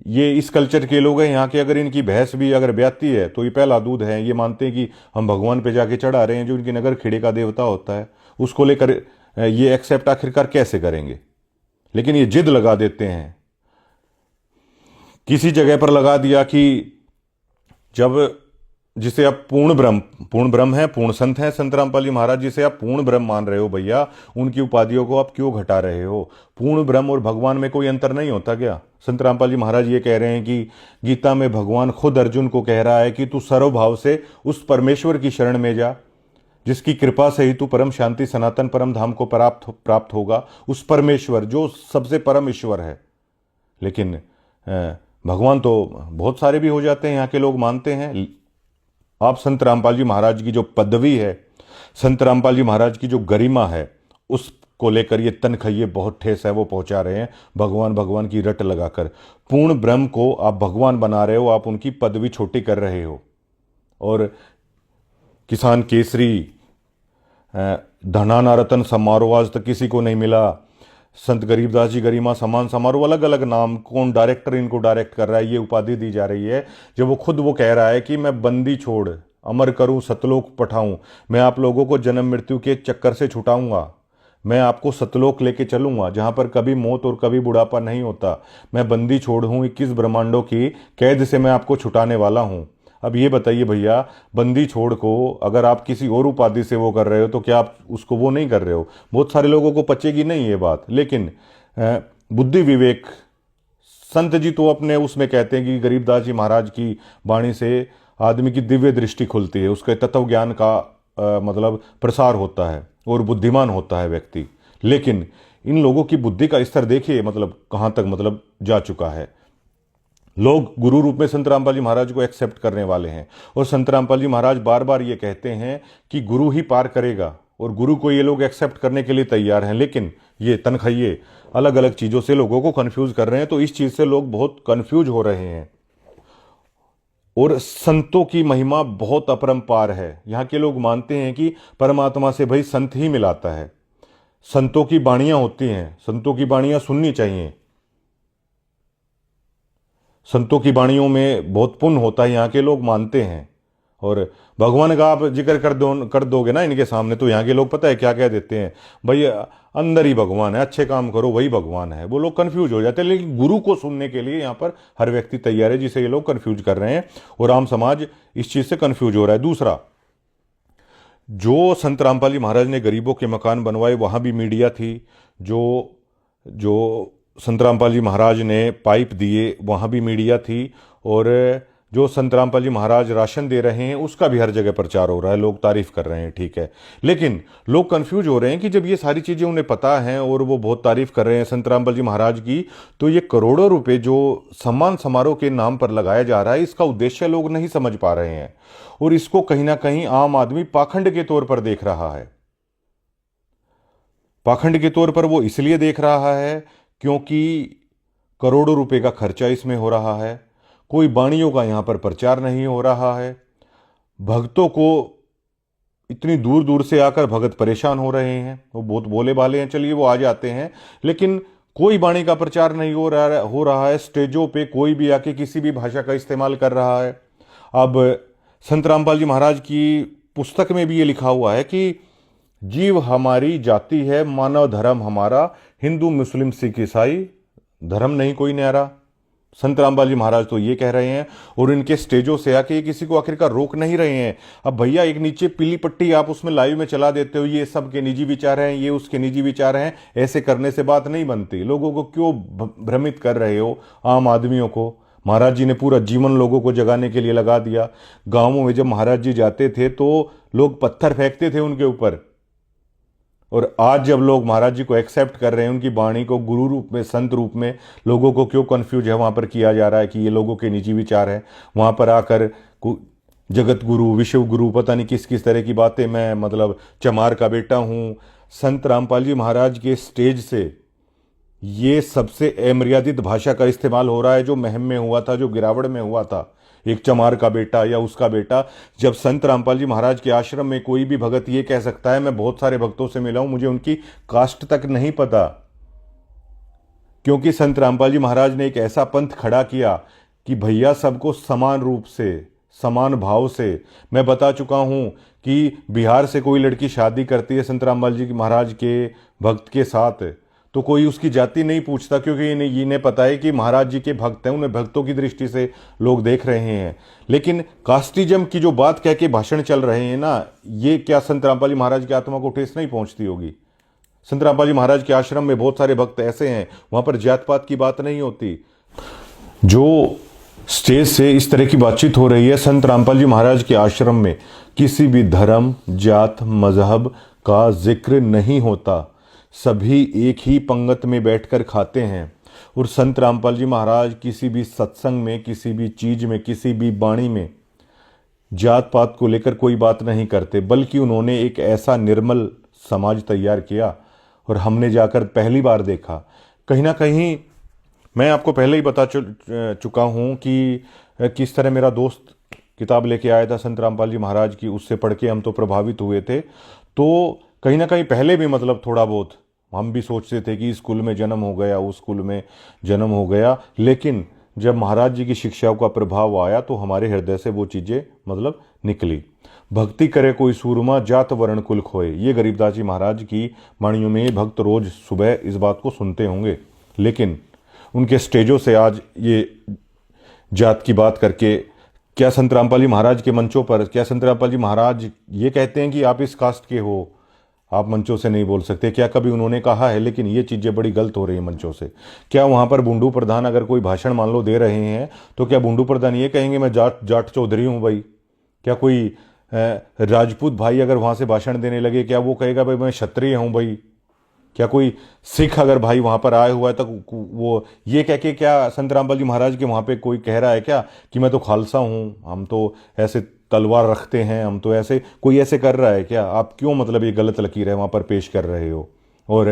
ये इस कल्चर के लोग हैं यहाँ के। अगर इनकी भैंस भी अगर ब्याती है तो ये पहला दूध है। ये मानते हैं कि हम भगवान पे जाके चढ़ा रहे हैं, जो इनके नगर खेड़े का देवता होता है। उसको लेकर ये एक्सेप्ट आखिरकार कैसे करेंगे? लेकिन ये जिद लगा देते हैं। किसी जगह पर लगा दिया कि जब जिसे आप पूर्ण ब्रह्म है, पूर्ण संत हैं संत रामपाल जी महाराज, जिसे आप पूर्ण ब्रह्म मान रहे हो भैया, उनकी उपाधियों को आप क्यों घटा रहे हो? पूर्ण ब्रह्म और भगवान में कोई अंतर नहीं होता क्या? संत रामपाल जी महाराज ये कह रहे हैं कि गीता में भगवान खुद अर्जुन को कह रहा है कि तू सर्वभाव से उस परमेश्वर की शरण में जा, जिसकी कृपा से ही तू परम शांति सनातन परम धाम को प्राप्त होगा। उस परमेश्वर जो सबसे परम ईश्वर है। लेकिन भगवान तो बहुत सारे भी हो जाते हैं, यहाँ के लोग मानते हैं। आप संत रामपाल जी महाराज की जो पदवी है, संत रामपाल जी महाराज की जो गरिमा है, उसको लेकर ये तनखइये बहुत ठेस है वो पहुंचा रहे हैं, भगवान भगवान की रट लगाकर। पूर्ण ब्रह्म को आप भगवान बना रहे हो, आप उनकी पदवी छोटी कर रहे हो। और किसान केसरी, धनाना रतन समारोह आज तक किसी को नहीं मिला। संत गरीबदास जी गरिमा सम्मान समारोह, अलग अलग नाम, कौन डायरेक्टर इनको डायरेक्ट कर रहा है, ये उपाधि दी जा रही है। जब वो खुद वो कह रहा है कि मैं बंदी छोड़ अमर करूं सतलोक पठाऊं, मैं आप लोगों को जन्म मृत्यु के चक्कर से छुटाऊंगा, मैं आपको सतलोक लेके चलूंगा जहां पर कभी मौत और कभी बुढ़ापा नहीं होता। मैं बंदी छोड़ हूं, 21 ब्रह्मांडों की कैद से मैं आपको छुटाने वाला हूं। अब ये बताइए भैया, बंदी छोड़ को अगर आप किसी और उपाधि से वो कर रहे हो तो क्या आप उसको वो नहीं कर रहे हो? बहुत सारे लोगों को पचेगी नहीं ये बात। लेकिन बुद्धि विवेक संत जी तो अपने उसमें कहते हैं कि गरीबदास जी महाराज की वाणी से आदमी की दिव्य दृष्टि खुलती है, उसके तत्व ज्ञान का मतलब प्रसार होता है और बुद्धिमान होता है व्यक्ति। लेकिन इन लोगों की बुद्धि का स्तर देखिए मतलब कहाँ तक मतलब जा चुका है। लोग गुरु रूप में संत रामपाल जी महाराज को एक्सेप्ट करने वाले हैं, और संत रामपाल जी महाराज बार बार ये कहते हैं कि गुरु ही पार करेगा, और गुरु को ये लोग एक्सेप्ट करने के लिए तैयार हैं। लेकिन ये तनखइये अलग अलग चीज़ों से लोगों को कंफ्यूज कर रहे हैं, तो इस चीज़ से लोग बहुत कंफ्यूज हो रहे हैं। और संतों की महिमा बहुत अपरंपार है। यहाँ के लोग मानते हैं कि परमात्मा से भाई संत ही मिलाता है, संतों की बाणियां होती हैं, संतों की बाणियां सुननी चाहिए, संतों की वाणियों में बहुत पुण्य होता है, यहाँ के लोग मानते हैं। और भगवान का आप जिक्र कर दोगे ना इनके सामने, तो यहाँ के लोग पता है क्या कह देते हैं, भाई अंदर ही भगवान है, अच्छे काम करो वही भगवान है। वो लोग कंफ्यूज हो जाते हैं। लेकिन गुरु को सुनने के लिए यहाँ पर हर व्यक्ति तैयार है, जिसे ये लोग कंफ्यूज कर रहे हैं, और आम समाज इस चीज़ से कंफ्यूज हो रहा है। दूसरा, जो संत रामपाल जी महाराज ने गरीबों के मकान बनवाए, वहाँ भी मीडिया थी। जो संत रामपाल जी महाराज ने पाइप दिए, वहाँ भी मीडिया थी। और जो संत रामपाल जी महाराज राशन दे रहे हैं, उसका भी हर जगह प्रचार हो रहा है, लोग तारीफ कर रहे हैं, ठीक है। लेकिन लोग कंफ्यूज हो रहे हैं कि जब ये सारी चीज़ें उन्हें पता हैं और वो बहुत तारीफ कर रहे हैं संत रामपाल जी महाराज की, तो ये करोड़ों रुपए जो सम्मान समारोह के नाम पर लगाया जा रहा है, इसका उद्देश्य लोग नहीं समझ पा रहे हैं। और इसको कहीं ना कहीं आम आदमी पाखंड के तौर पर देख रहा है। पाखंड के तौर पर वो इसलिए देख रहा है क्योंकि करोड़ों रुपए का खर्चा इसमें हो रहा है, कोई बाणियों का यहाँ पर प्रचार नहीं हो रहा है, भक्तों को इतनी दूर दूर से आकर भगत परेशान हो रहे हैं। वो बहुत भोले भाले हैं, चलिए वो आ जाते हैं, लेकिन कोई बाणी का प्रचार नहीं हो रहा है। स्टेजों पे कोई भी आके किसी भी भाषा का इस्तेमाल कर रहा है। अब संत रामपाल जी महाराज की पुस्तक में भी ये लिखा हुआ है कि जीव हमारी जाति है, मानव धर्म हमारा, हिंदू मुस्लिम सिख ईसाई, धर्म नहीं कोई न्यारा। संत रामपाल जी महाराज तो ये कह रहे हैं, और इनके स्टेजों से आके किसी को आखिरकार रोक नहीं रहे हैं। अब भैया एक नीचे पीली पट्टी आप उसमें लाइव में चला देते हो, ये सबके निजी विचार हैं, ये उसके निजी विचार हैं, ऐसे करने से बात नहीं बनती। लोगों को क्यों भ्रमित कर रहे हो, आम आदमियों को? महाराज जी ने पूरा जीवन लोगों को जगाने के लिए लगा दिया। गाँवों में जब महाराज जी जाते थे तो लोग पत्थर फेंकते थे उनके ऊपर, और आज जब लोग महाराज जी को एक्सेप्ट कर रहे हैं, उनकी वाणी को गुरु रूप में, संत रूप में, लोगों को क्यों कंफ्यूज है वहाँ पर किया जा रहा है कि ये लोगों के निजी विचार हैं। वहाँ पर आकर जगत गुरु, विश्व गुरु, पता नहीं किस किस तरह की बातें, मैं मतलब चमार का बेटा हूँ, संत रामपाल जी महाराज के स्टेज से ये सबसे अमर्यादित भाषा का इस्तेमाल हो रहा है, जो महम में हुआ था, जो गिरावड़ में हुआ था। एक चमार का बेटा या उसका बेटा, जब संत रामपाल जी महाराज के आश्रम में कोई भी भगत ये कह सकता है, मैं बहुत सारे भक्तों से मिला हूं, मुझे उनकी कास्ट तक नहीं पता, क्योंकि संत रामपाल जी महाराज ने एक ऐसा पंथ खड़ा किया कि भैया सबको समान रूप से, समान भाव से। मैं बता चुका हूं कि बिहार से कोई लड़की शादी करती है संत रामपाल जी महाराज के भक्त के साथ, तो कोई उसकी जाति नहीं पूछता, क्योंकि इन्हें पता है कि महाराज जी के भक्त हैं, उन्हें भक्तों की दृष्टि से लोग देख रहे हैं। लेकिन कास्टिज्म की जो बात कह के भाषण चल रहे हैं ना, ये क्या संत रामपाल जी महाराज की आत्मा को ठेस नहीं पहुंचती होगी? संत रामपाल जी महाराज के आश्रम में बहुत सारे भक्त ऐसे हैं, वहां पर जात पात की बात नहीं होती। जो स्टेज से इस तरह की बातचीत हो रही है, संत रामपाल जी महाराज के आश्रम में किसी भी धर्म, जात, मजहब का जिक्र नहीं होता। सभी एक ही पंगत में बैठकर खाते हैं। और संत रामपाल जी महाराज किसी भी सत्संग में, किसी भी चीज में, किसी भी वाणी में जात पात को लेकर कोई बात नहीं करते, बल्कि उन्होंने एक ऐसा निर्मल समाज तैयार किया। और हमने जाकर पहली बार देखा, कहीं ना कहीं मैं आपको पहले ही बता चुका हूं कि किस तरह मेरा दोस्त किताब लेके आया था संत रामपाल जी महाराज की, उससे पढ़ के हम तो प्रभावित हुए थे। तो कहीं ना कहीं पहले भी मतलब थोड़ा बहुत हम भी सोचते थे कि इस स्कूल में जन्म हो गया, उस स्कूल में जन्म हो गया, लेकिन जब महाराज जी की शिक्षाओं का प्रभाव आया तो हमारे हृदय से वो चीज़ें मतलब निकली। भक्ति करे कोई सूरमा, जात वर्ण कुल खोए, ये गरीबदास जी महाराज की वाणियों में भक्त रोज सुबह इस बात को सुनते होंगे। लेकिन उनके स्टेजों से आज ये जात की बात करके, क्या संत रामपाल जी महाराज के मंचों पर, क्या संत रामपाल जी महाराज ये कहते हैं कि आप इस कास्ट के हो, आप मंचों से नहीं बोल सकते? क्या कभी उन्होंने कहा है? लेकिन ये चीज़ें बड़ी गलत हो रही हैं मंचों से। क्या वहाँ पर बुंडू प्रधान अगर कोई भाषण मान लो दे रहे हैं, तो क्या बुंडू प्रधान ये कहेंगे मैं जाट चौधरी हूँ भाई? क्या कोई राजपूत भाई अगर वहाँ से भाषण देने लगे, क्या वो कहेगा भाई मैं क्षत्रिय हूँ भाई? क्या कोई सिख अगर भाई वहाँ पर आया हुआ है तो वो ये कह के, क्या संत रामपाल जी महाराज के वहाँ पे कोई कह रहा है क्या कि मैं तो खालसा हूँ, हम तो ऐसे तलवार रखते हैं, हम तो ऐसे, कोई ऐसे कर रहा है क्या? आप क्यों मतलब ये गलत लकीर है वहाँ पर पेश कर रहे हो? और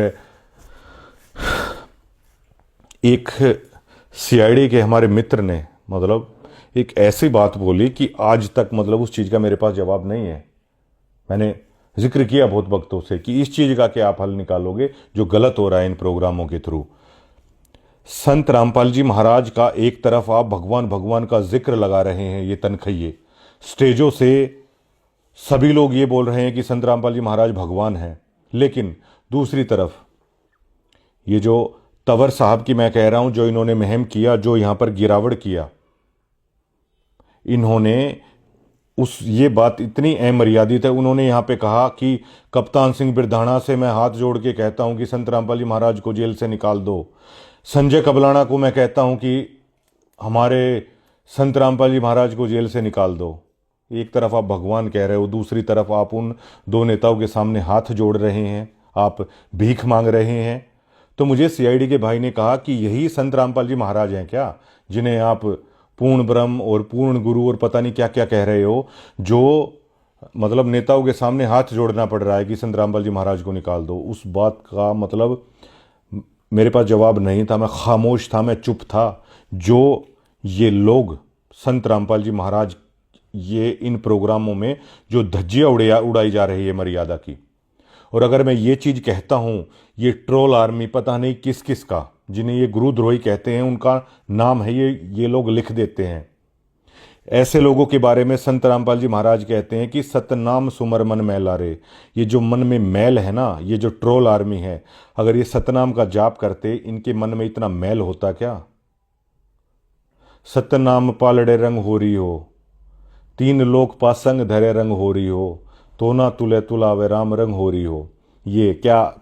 एक सीआईडी के हमारे मित्र ने मतलब एक ऐसी बात बोली कि आज तक मतलब उस चीज़ का मेरे पास जवाब नहीं है। मैंने जिक्र किया बहुत वक्तों से कि इस चीज़ का क्या आप हल निकालोगे जो गलत हो रहा है इन प्रोग्रामों के थ्रू। संत रामपाल जी महाराज का एक तरफ आप भगवान भगवान का जिक्र लगा रहे हैं, ये तनखइये स्टेजों से सभी लोग ये बोल रहे हैं कि संत रामपाल जी महाराज भगवान हैं, लेकिन दूसरी तरफ ये जो तंवर साहब की मैं कह रहा हूं, जो इन्होंने महम किया, जो यहां पर गिरावड़ किया, इन्होंने ये बात इतनी अमर्यादित है। उन्होंने यहाँ पे कहा कि कप्तान सिंह बिरधाना से मैं हाथ जोड़ के कहता हूँ कि संत रामपाल जी महाराज को जेल से निकाल दो। संजय कबलाना को मैं कहता हूँ कि हमारे संत रामपाल जी महाराज को जेल से निकाल दो। एक तरफ आप भगवान कह रहे हो, दूसरी तरफ आप उन दो नेताओं के सामने हाथ जोड़ रहे हैं, आप भीख मांग रहे हैं। तो मुझे सीआईडी के भाई ने कहा कि यही संत रामपाल जी महाराज हैं क्या, जिन्हें आप पूर्ण ब्रह्म और पूर्ण गुरु और पता नहीं क्या क्या कह रहे हो, जो मतलब नेताओं के सामने हाथ जोड़ना पड़ रहा है कि संत रामपाल जी महाराज को निकाल दो। उस बात का मतलब मेरे पास जवाब नहीं था, मैं खामोश था, मैं चुप था। जो ये लोग संत रामपाल जी महाराज, ये इन प्रोग्रामों में जो धज्जियां उड़ाई जा रही है मर्यादा की, और अगर मैं ये चीज़ कहता हूँ, ये ट्रोल आर्मी पता नहीं किस किस का, जिन्हें ये गुरुद्रोही कहते हैं, उनका नाम है ये लोग लिख देते हैं। ऐसे लोगों के बारे में संत रामपाल जी महाराज कहते हैं कि सतनाम सुमर मन मैला रे। ये जो मन में मैल है ना, ये जो ट्रोल आर्मी है, अगर ये सतनाम का जाप करते, इनके मन में इतना मैल होता क्या? सतनाम पालड़े रंग हो रही हो, तीन लोक पासंग धरे रंग हो रही हो, तो ना तुले तुलावे राम रंग हो रही हो। ये क्या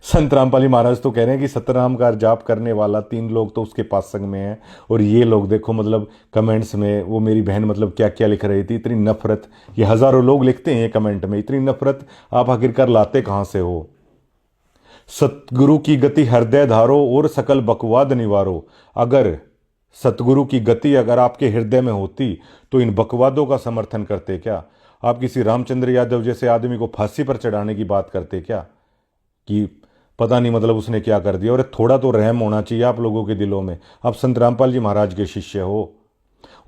संत रामपाल जी महाराज तो कह रहे हैं कि सतनाम का जाप करने वाला तीन लोग तो उसके पास संग में है। और ये लोग देखो मतलब कमेंट्स में वो मेरी बहन मतलब क्या क्या लिख रही थी, इतनी नफरत। ये हजारों लोग लिखते हैं कमेंट में, इतनी नफरत आप आखिरकार लाते कहां से हो? सतगुरु की गति हृदय धारो और सकल बकवाद निवारो। अगर सतगुरु की गति अगर आपके हृदय में होती तो इन बकवादों का समर्थन करते क्या? आप किसी रामचंद्र यादव जैसे आदमी को फांसी पर चढ़ाने की बात करते क्या कि पता नहीं मतलब उसने क्या कर दिया? और थोड़ा तो रहम होना चाहिए आप लोगों के दिलों में। आप संत रामपाल जी महाराज के शिष्य हो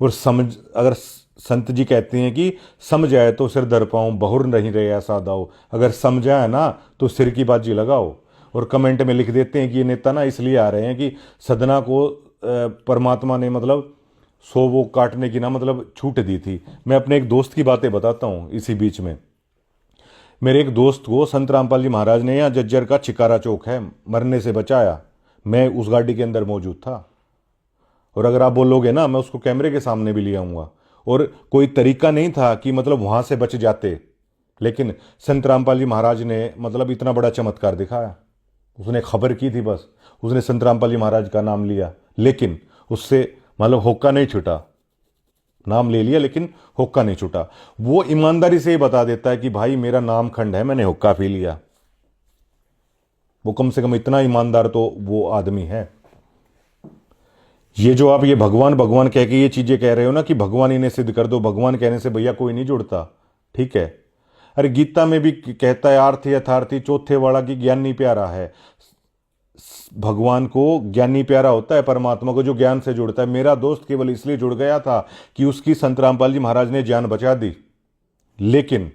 और समझ, अगर संत जी कहते हैं कि समझ आए तो सिर धर पाऊं, बहुर नहीं रहे ऐसा दाओ। अगर समझा है ना तो सिर की बाजी लगाओ। और कमेंट में लिख देते हैं कि ये नेता ना इसलिए आ रहे हैं कि सदना को परमात्मा ने मतलब सो वो काटने की ना मतलब छूट दी थी। मैं अपने एक दोस्त की बातें बताता हूँ इसी बीच में। मेरे एक दोस्त को संत रामपाल जी महाराज ने, यहाँ जज्जर का चिकारा चौक है, मरने से बचाया। मैं उस गाड़ी के अंदर मौजूद था। और अगर आप बोलोगे ना, मैं उसको कैमरे के सामने भी ले आऊंगा। और कोई तरीका नहीं था कि मतलब वहां से बच जाते, लेकिन संत रामपाल जी महाराज ने मतलब इतना बड़ा चमत्कार दिखाया। उसने खबर की थी, बस उसने संत रामपाल जी महाराज का नाम लिया, लेकिन उससे मतलब होक्का नहीं छूटा। नाम ले लिया लेकिन होक्का नहीं छूटा। वो ईमानदारी से ही बता देता है कि भाई मेरा नाम खंड है, मैंने होक्का पी लिया। वो कम से कम इतना ईमानदार तो वो आदमी है। ये जो आप ये भगवान भगवान कह के ये चीजें कह रहे हो ना कि भगवान इन्हें सिद्ध कर दो, भगवान कहने से भैया कोई नहीं जुड़ता, ठीक है? अरे गीता में भी कहता है आर्थी यथार्थी चौथे वाला की ज्ञानी प्यारा है। भगवान को ज्ञानी प्यारा होता है, परमात्मा को जो ज्ञान से जुड़ता है। मेरा दोस्त केवल इसलिए जुड़ गया था कि उसकी संत रामपाल जी महाराज ने जान बचा दी, लेकिन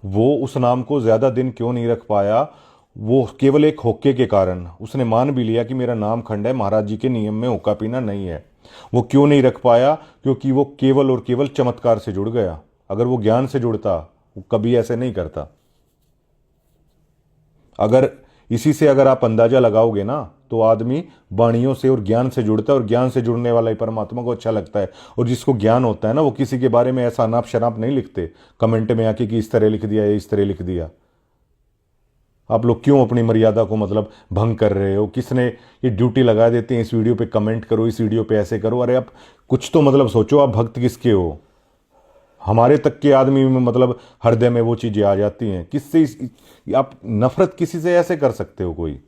वो उस नाम को ज्यादा दिन क्यों नहीं रख पाया? वो केवल एक होक्के के कारण उसने मान भी लिया कि मेरा नाम खंड है, महाराज जी के नियम में होक्का पीना नहीं है। वो क्यों नहीं रख पाया? क्योंकि वो केवल और केवल चमत्कार से जुड़ गया। अगर वो ज्ञान से जुड़ता वो कभी ऐसे नहीं करता। अगर इसी से अगर आप अंदाजा लगाओगे ना, तो आदमी वाणियों से और ज्ञान से जुड़ता है, और ज्ञान से जुड़ने वाला ही परमात्मा को अच्छा लगता है। और जिसको ज्ञान होता है ना, वो किसी के बारे में ऐसा अनाप शनाप नहीं लिखते कमेंट में आके कि इस तरह लिख दिया या इस तरह लिख दिया। आप लोग क्यों अपनी मर्यादा को मतलब भंग कर रहे हो? किसने ये ड्यूटी लगा देते हैं इस वीडियो पे कमेंट करो, इस वीडियो पे ऐसे करो? अरे आप कुछ तो मतलब सोचो, आप भक्त किसके हो? हमारे तक के आदमी में मतलब हृदय में वो चीजें आ जाती हैं। किससे आप नफरत किसी से ऐसे कर सकते हो कोई?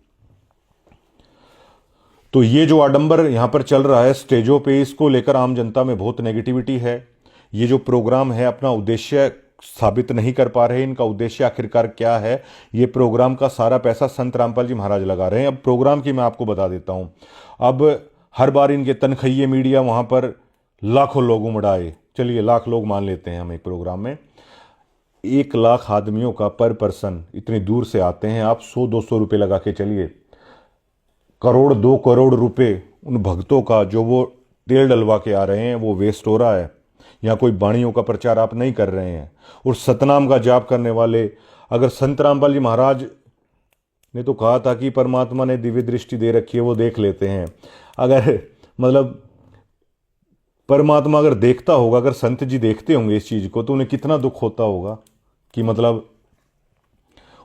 तो ये जो आडंबर यहां पर चल रहा है स्टेजों पे, इसको लेकर आम जनता में बहुत नेगेटिविटी है। ये जो प्रोग्राम है अपना उद्देश्य साबित नहीं कर पा रहे। इनका उद्देश्य आखिरकार क्या है? ये प्रोग्राम का सारा पैसा संत रामपाल जी महाराज लगा रहे हैं। अब प्रोग्राम की मैं आपको बता देता हूं। अब हर बार इनके तनखैये मीडिया वहां पर लाखों लोग उमड़ाए, चलिए लाख लोग मान लेते हैं हम एक प्रोग्राम में। 1 लाख आदमियों का पर पर्सन इतनी दूर से आते हैं। आप 100-200 रुपए लगा के चलिए, करोड़ 2 करोड़ रुपए उन भक्तों का जो वो तेल डलवा के आ रहे हैं वो वेस्ट हो रहा है। यहाँ कोई वाणियों का प्रचार आप नहीं कर रहे हैं। और सतनाम का जाप करने वाले, अगर संत रामपाल जी महाराज ने तो कहा था कि परमात्मा ने दिव्य दृष्टि दे रखी है, वो देख लेते हैं। अगर मतलब परमात्मा अगर देखता होगा, अगर संत जी देखते होंगे इस चीज को, तो उन्हें कितना दुख होता होगा कि मतलब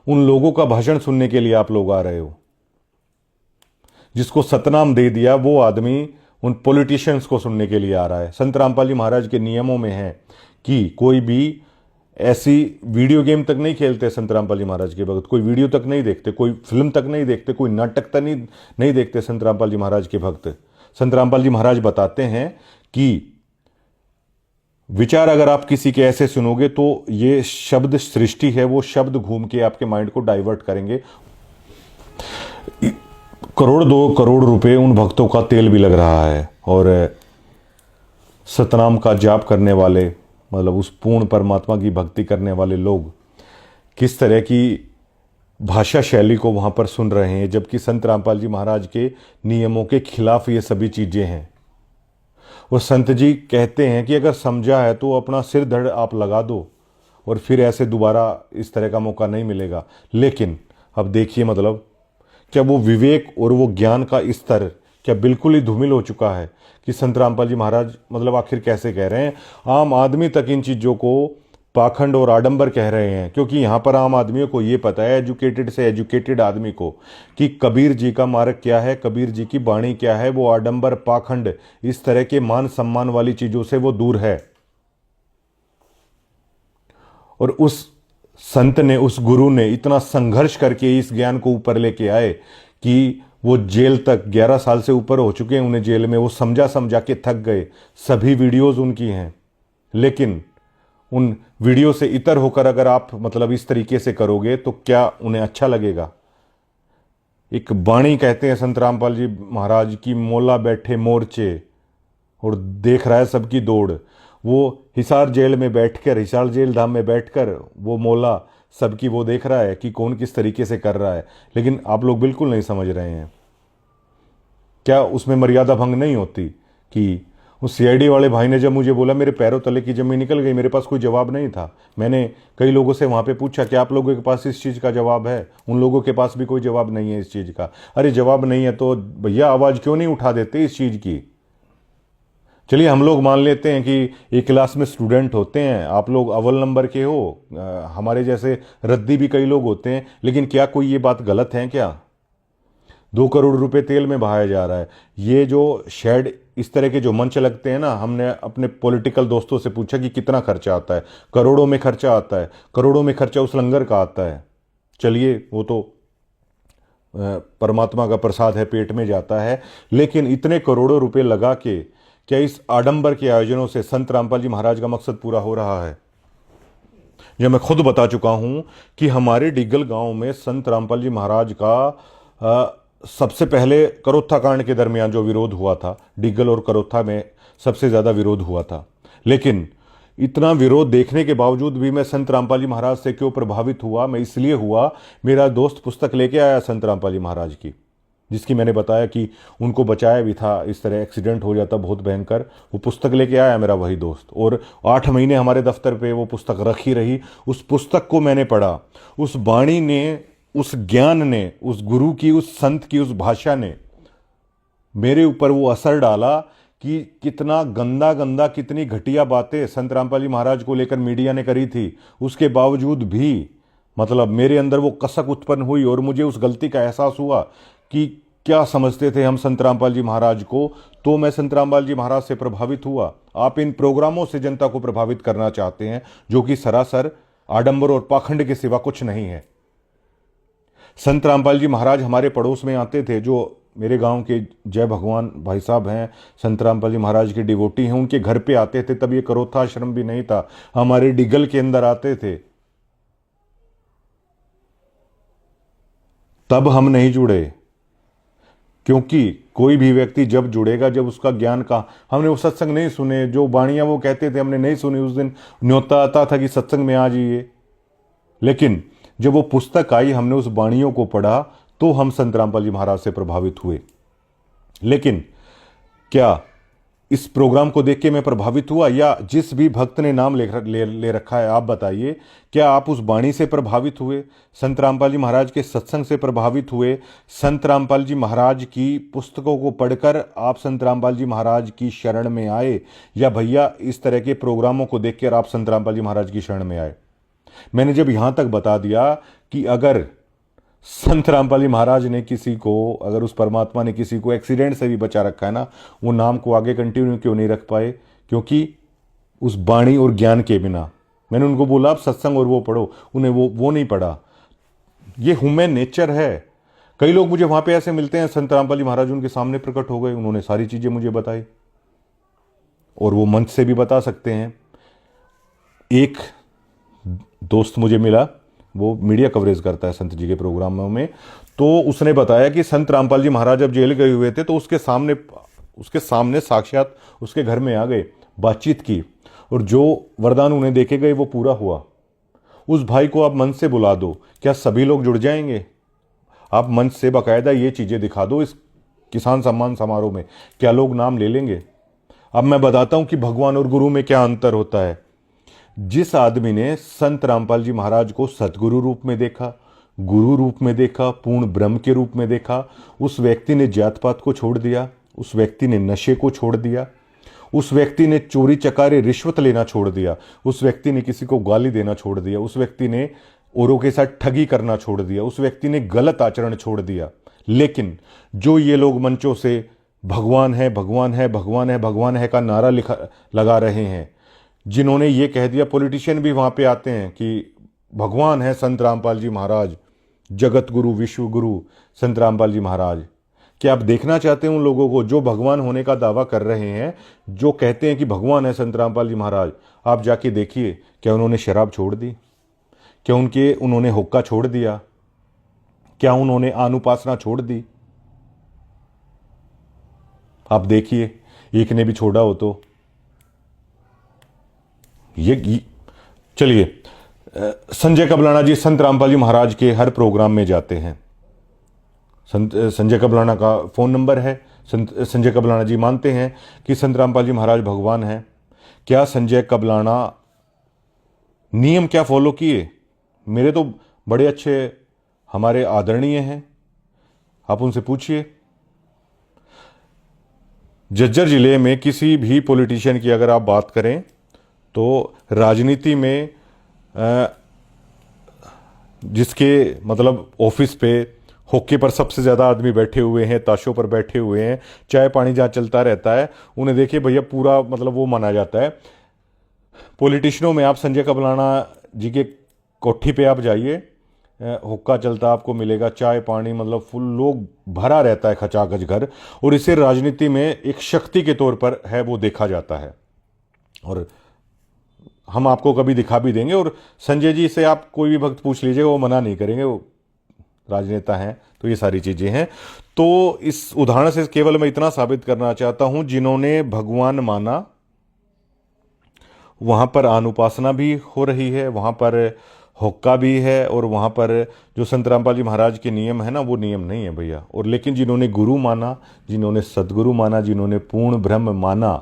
उन लोगों का भाषण सुनने के लिए आप लोग आ रहे हो। जिसको सतनाम दे दिया वो आदमी उन पॉलिटिशियंस को सुनने के लिए आ रहा है। संत रामपाल जी महाराज के नियमों में है कि कोई भी ऐसी वीडियो गेम तक नहीं खेलते संत रामपाल जी महाराज के भक्त, कोई वीडियो तक नहीं देखते, कोई फिल्म तक नहीं देखते, कोई नाटक तक नहीं देखते संत रामपाल जी महाराज के भक्त। संत रामपाल जी महाराज बताते हैं कि विचार अगर आप किसी के ऐसे सुनोगे तो ये शब्द सृष्टि है, वो शब्द घूम के आपके माइंड को डाइवर्ट करेंगे। करोड़ 2 करोड़ रुपए उन भक्तों का तेल भी लग रहा है। और सतनाम का जाप करने वाले, मतलब उस पूर्ण परमात्मा की भक्ति करने वाले लोग किस तरह की भाषा शैली को वहां पर सुन रहे हैं, जबकि संत रामपाल जी महाराज के नियमों के खिलाफ ये सभी चीजें हैं। वो संत जी कहते हैं कि अगर समझा है तो अपना सिर धड़ आप लगा दो, और फिर ऐसे दोबारा इस तरह का मौका नहीं मिलेगा। लेकिन अब देखिए, मतलब क्या वो विवेक और वो ज्ञान का स्तर क्या बिल्कुल ही धूमिल हो चुका है कि संत रामपाल जी महाराज मतलब आखिर कैसे कह रहे हैं? आम आदमी तक इन चीज़ों को पाखंड और आडंबर कह रहे हैं, क्योंकि यहाँ पर आम आदमियों को ये पता है, एजुकेटेड से एजुकेटेड आदमी को, कि कबीर जी का मार्ग क्या है, कबीर जी की वाणी क्या है। वो आडंबर, पाखंड, इस तरह के मान सम्मान वाली चीज़ों से वो दूर है। और उस संत ने, उस गुरु ने इतना संघर्ष करके इस ज्ञान को ऊपर लेके आए कि वो जेल तक 11 साल से ऊपर हो चुके हैं उन्हें जेल में, वो समझा समझा के थक गए। सभी वीडियोस उनकी हैं, लेकिन उन वीडियो से इतर होकर अगर आप मतलब इस तरीके से करोगे तो क्या उन्हें अच्छा लगेगा? एक बाणी कहते हैं संत रामपाल जी महाराज की, मोला बैठे मोर्चे और देख रहा है सबकी दौड़। वो हिसार जेल में बैठकर, हिसार जेल धाम में बैठकर वो मोला सबकी वो देख रहा है कि कौन किस तरीके से कर रहा है, लेकिन आप लोग बिल्कुल नहीं समझ रहे हैं। क्या उसमें मर्यादा भंग नहीं होती? कि उस सीआईडी वाले भाई ने जब मुझे बोला, मेरे पैरों तले की जमीन निकल गई, मेरे पास कोई जवाब नहीं था। मैंने कई लोगों से वहाँ पे पूछा कि आप लोगों के पास इस चीज़ का जवाब है? उन लोगों के पास भी कोई जवाब नहीं है इस चीज़ का। अरे जवाब नहीं है तो भैया आवाज़ क्यों नहीं उठा देते इस चीज़ की? चलिए हम लोग मान लेते हैं कि एक क्लास में स्टूडेंट होते हैं, आप लोग अव्वल नंबर के हो, हमारे जैसे रद्दी भी कई लोग होते हैं, लेकिन क्या कोई ये बात गलत है क्या? 2 करोड़ रुपए तेल में बहाया जा रहा है। ये जो शेड इस तरह के जो मंच लगते हैं ना, हमने अपने पॉलिटिकल दोस्तों से पूछा कि कितना खर्चा आता है। करोड़ों में खर्चा आता है, करोड़ों में खर्चा उस लंगर का आता है। चलिए वो तो परमात्मा का प्रसाद है, पेट में जाता है, लेकिन इतने करोड़ों रुपए लगा के क्या इस आडंबर के आयोजनों से संत रामपाल जी महाराज का मकसद पूरा हो रहा है? यह मैं खुद बता चुका हूं कि हमारे डिग्गल गांव में संत रामपाल जी महाराज का सबसे पहले करोत्था कांड के दरमियान जो विरोध हुआ था, डिग्गल और करोत्था में सबसे ज़्यादा विरोध हुआ था। लेकिन इतना विरोध देखने के बावजूद भी मैं संत रामपाल जी महाराज से क्यों प्रभावित हुआ? मैं इसलिए हुआ, मेरा दोस्त पुस्तक लेके आया संत रामपाल जी महाराज की, जिसकी मैंने बताया कि उनको बचाया भी था, इस तरह एक्सीडेंट हो जाता बहुत भयंकर। वो पुस्तक लेके आया मेरा वही दोस्त, और 8 महीने हमारे दफ्तर पे वो पुस्तक रखी रही। उस पुस्तक को मैंने पढ़ा, उस वाणी ने, उस ज्ञान ने, उस गुरु की, उस संत की, उस भाषा ने मेरे ऊपर वो असर डाला कि कितना गंदा गंदा, कितनी घटिया बातें संत रामपाल जी महाराज को लेकर मीडिया ने करी थी। उसके बावजूद भी मतलब मेरे अंदर वो कसक उत्पन्न हुई और मुझे उस गलती का एहसास हुआ कि क्या समझते थे हम संत रामपाल जी महाराज को। तो मैं संत रामपाल जी महाराज से प्रभावित हुआ। आप इन प्रोग्रामों से जनता को प्रभावित करना चाहते हैं, जो कि सरासर आडंबर और पाखंड के सिवा कुछ नहीं है। संत रामपाल जी महाराज हमारे पड़ोस में आते थे, जो मेरे गांव के जय भगवान भाई साहब हैं, संत रामपाल जी महाराज के डिवोटी हैं, उनके घर पे आते थे। तब ये करोत्था आश्रम भी नहीं था, हमारे डिगल के अंदर आते थे। तब हम नहीं जुड़े, क्योंकि कोई भी व्यक्ति जब जुड़ेगा, जब उसका ज्ञान का, हमने वो सत्संग नहीं सुने, जो बाणियां वो कहते थे हमने नहीं सुनी। उस दिन न्योता आता था कि सत्संग में आ जाइए, लेकिन जब वो पुस्तक आई, हमने उस बाणियों को पढ़ा, तो हम संत रामपाल जी महाराज से प्रभावित हुए। लेकिन क्या इस प्रोग्राम को देख के मैं प्रभावित हुआ, या जिस भी भक्त ने नाम ले रखा है, आप बताइए, क्या आप उस बाणी से प्रभावित हुए? संत रामपाल जी महाराज के सत्संग से प्रभावित हुए? संत रामपाल जी महाराज की पुस्तकों को पढ़कर आप संत रामपाल जी महाराज की शरण में आए, या भैया इस तरह के प्रोग्रामों को देखकर आप संत रामपाल जी महाराज की शरण में आए? मैंने जब यहां तक बता दिया कि अगर संत रामपाल जी महाराज ने किसी को, अगर उस परमात्मा ने किसी को एक्सीडेंट से भी बचा रखा है ना, वो नाम को आगे कंटिन्यू क्यों नहीं रख पाए? क्योंकि उस बाणी और ज्ञान के बिना। मैंने उनको बोला आप सत्संग और वो पढ़ो, उन्हें वो नहीं पढ़ा। ये ह्यूमन नेचर है। कई लोग मुझे वहां पे ऐसे मिलते हैं, संत रामपाल जी महाराज उनके सामने प्रकट हो गए, उन्होंने सारी चीजें मुझे बताई, और वो मंच से भी बता सकते हैं। एक दोस्त मुझे मिला, वो मीडिया कवरेज करता है संत जी के प्रोग्रामों में, तो उसने बताया कि संत रामपाल जी महाराज जब जेल गए हुए थे, तो उसके सामने साक्षात उसके घर में आ गए, बातचीत की, और जो वरदान उन्हें देखे गए वो पूरा हुआ। उस भाई को आप मंच से बुला दो, क्या सभी लोग जुड़ जाएंगे? आप मंच से बाकायदा ये चीजें दिखा दो इस किसान सम्मान समारोह में, क्या लोग नाम ले लेंगे? अब मैं बताता हूं कि भगवान और गुरु में क्या अंतर होता है। जिस आदमी ने संत रामपाल जी महाराज को सतगुरु रूप में देखा, गुरु रूप में देखा, पूर्ण ब्रह्म के रूप में देखा, उस व्यक्ति ने जात पात को छोड़ दिया, उस व्यक्ति ने नशे को छोड़ दिया, उस व्यक्ति ने चोरी चकारी रिश्वत लेना छोड़ दिया, उस व्यक्ति ने किसी को गाली देना छोड़ दिया, उस व्यक्ति ने औरों के साथ ठगी करना छोड़ दिया, उस व्यक्ति ने गलत आचरण छोड़ दिया। लेकिन जो ये लोग मंचों से भगवान है, भगवान है, भगवान है, भगवान है का नारा लगा रहे हैं, जिन्होंने ये कह दिया, पॉलिटिशियन भी वहां पे आते हैं कि भगवान है संत रामपाल जी महाराज, जगत गुरु, विश्व गुरु संत रामपाल जी महाराज, कि आप देखना चाहते हैं उन लोगों को जो भगवान होने का दावा कर रहे हैं, जो कहते हैं कि भगवान है संत रामपाल जी महाराज। आप जाके देखिए, क्या उन्होंने शराब छोड़ दी? क्या उन्होंने हुक्का छोड़ दिया? क्या उन्होंने अनुपासना छोड़ दी? आप देखिए, एक ने भी छोड़ा हो तो ये चलिए, संजय कबलाना जी संत रामपाल जी महाराज के हर प्रोग्राम में जाते हैं। संजय कबलाना का फ़ोन नंबर है। संजय कबलाना जी मानते हैं कि संत रामपाल जी महाराज भगवान हैं। क्या संजय कबलाना नियम क्या फॉलो किए? मेरे तो बड़े अच्छे हमारे आदरणीय हैं, आप उनसे पूछिए। झज्जर जिले में किसी भी पॉलिटिशियन की अगर आप बात करें तो राजनीति में जिसके मतलब ऑफिस पे होके पर सबसे ज़्यादा आदमी बैठे हुए हैं, ताशों पर बैठे हुए हैं, चाय पानी जहाँ चलता रहता है, उन्हें देखिए भैया पूरा मतलब वो माना जाता है। पॉलिटिशियनों में आप संजय कबलाना जी के कोठी पे आप जाइए, हुक्का चलता आपको मिलेगा, चाय पानी मतलब फुल लोग भरा रहता है खचाखच घर, और इसे राजनीति में एक शक्ति के तौर पर है वो देखा जाता है। और हम आपको कभी दिखा भी देंगे, और संजय जी से आप कोई भी भक्त पूछ लीजिएगा वो मना नहीं करेंगे, वो राजनेता हैं। तो ये सारी चीज़ें हैं। तो इस उदाहरण से केवल मैं इतना साबित करना चाहता हूं, जिन्होंने भगवान माना वहाँ पर अनुपासना भी हो रही है, वहाँ पर हुक्का भी है, और वहाँ पर जो संत रामपाल जी महाराज के नियम है ना, वो नियम नहीं है भैया। और लेकिन जिन्होंने गुरु माना, जिन्होंने सदगुरु माना, जिन्होंने पूर्ण ब्रह्म माना,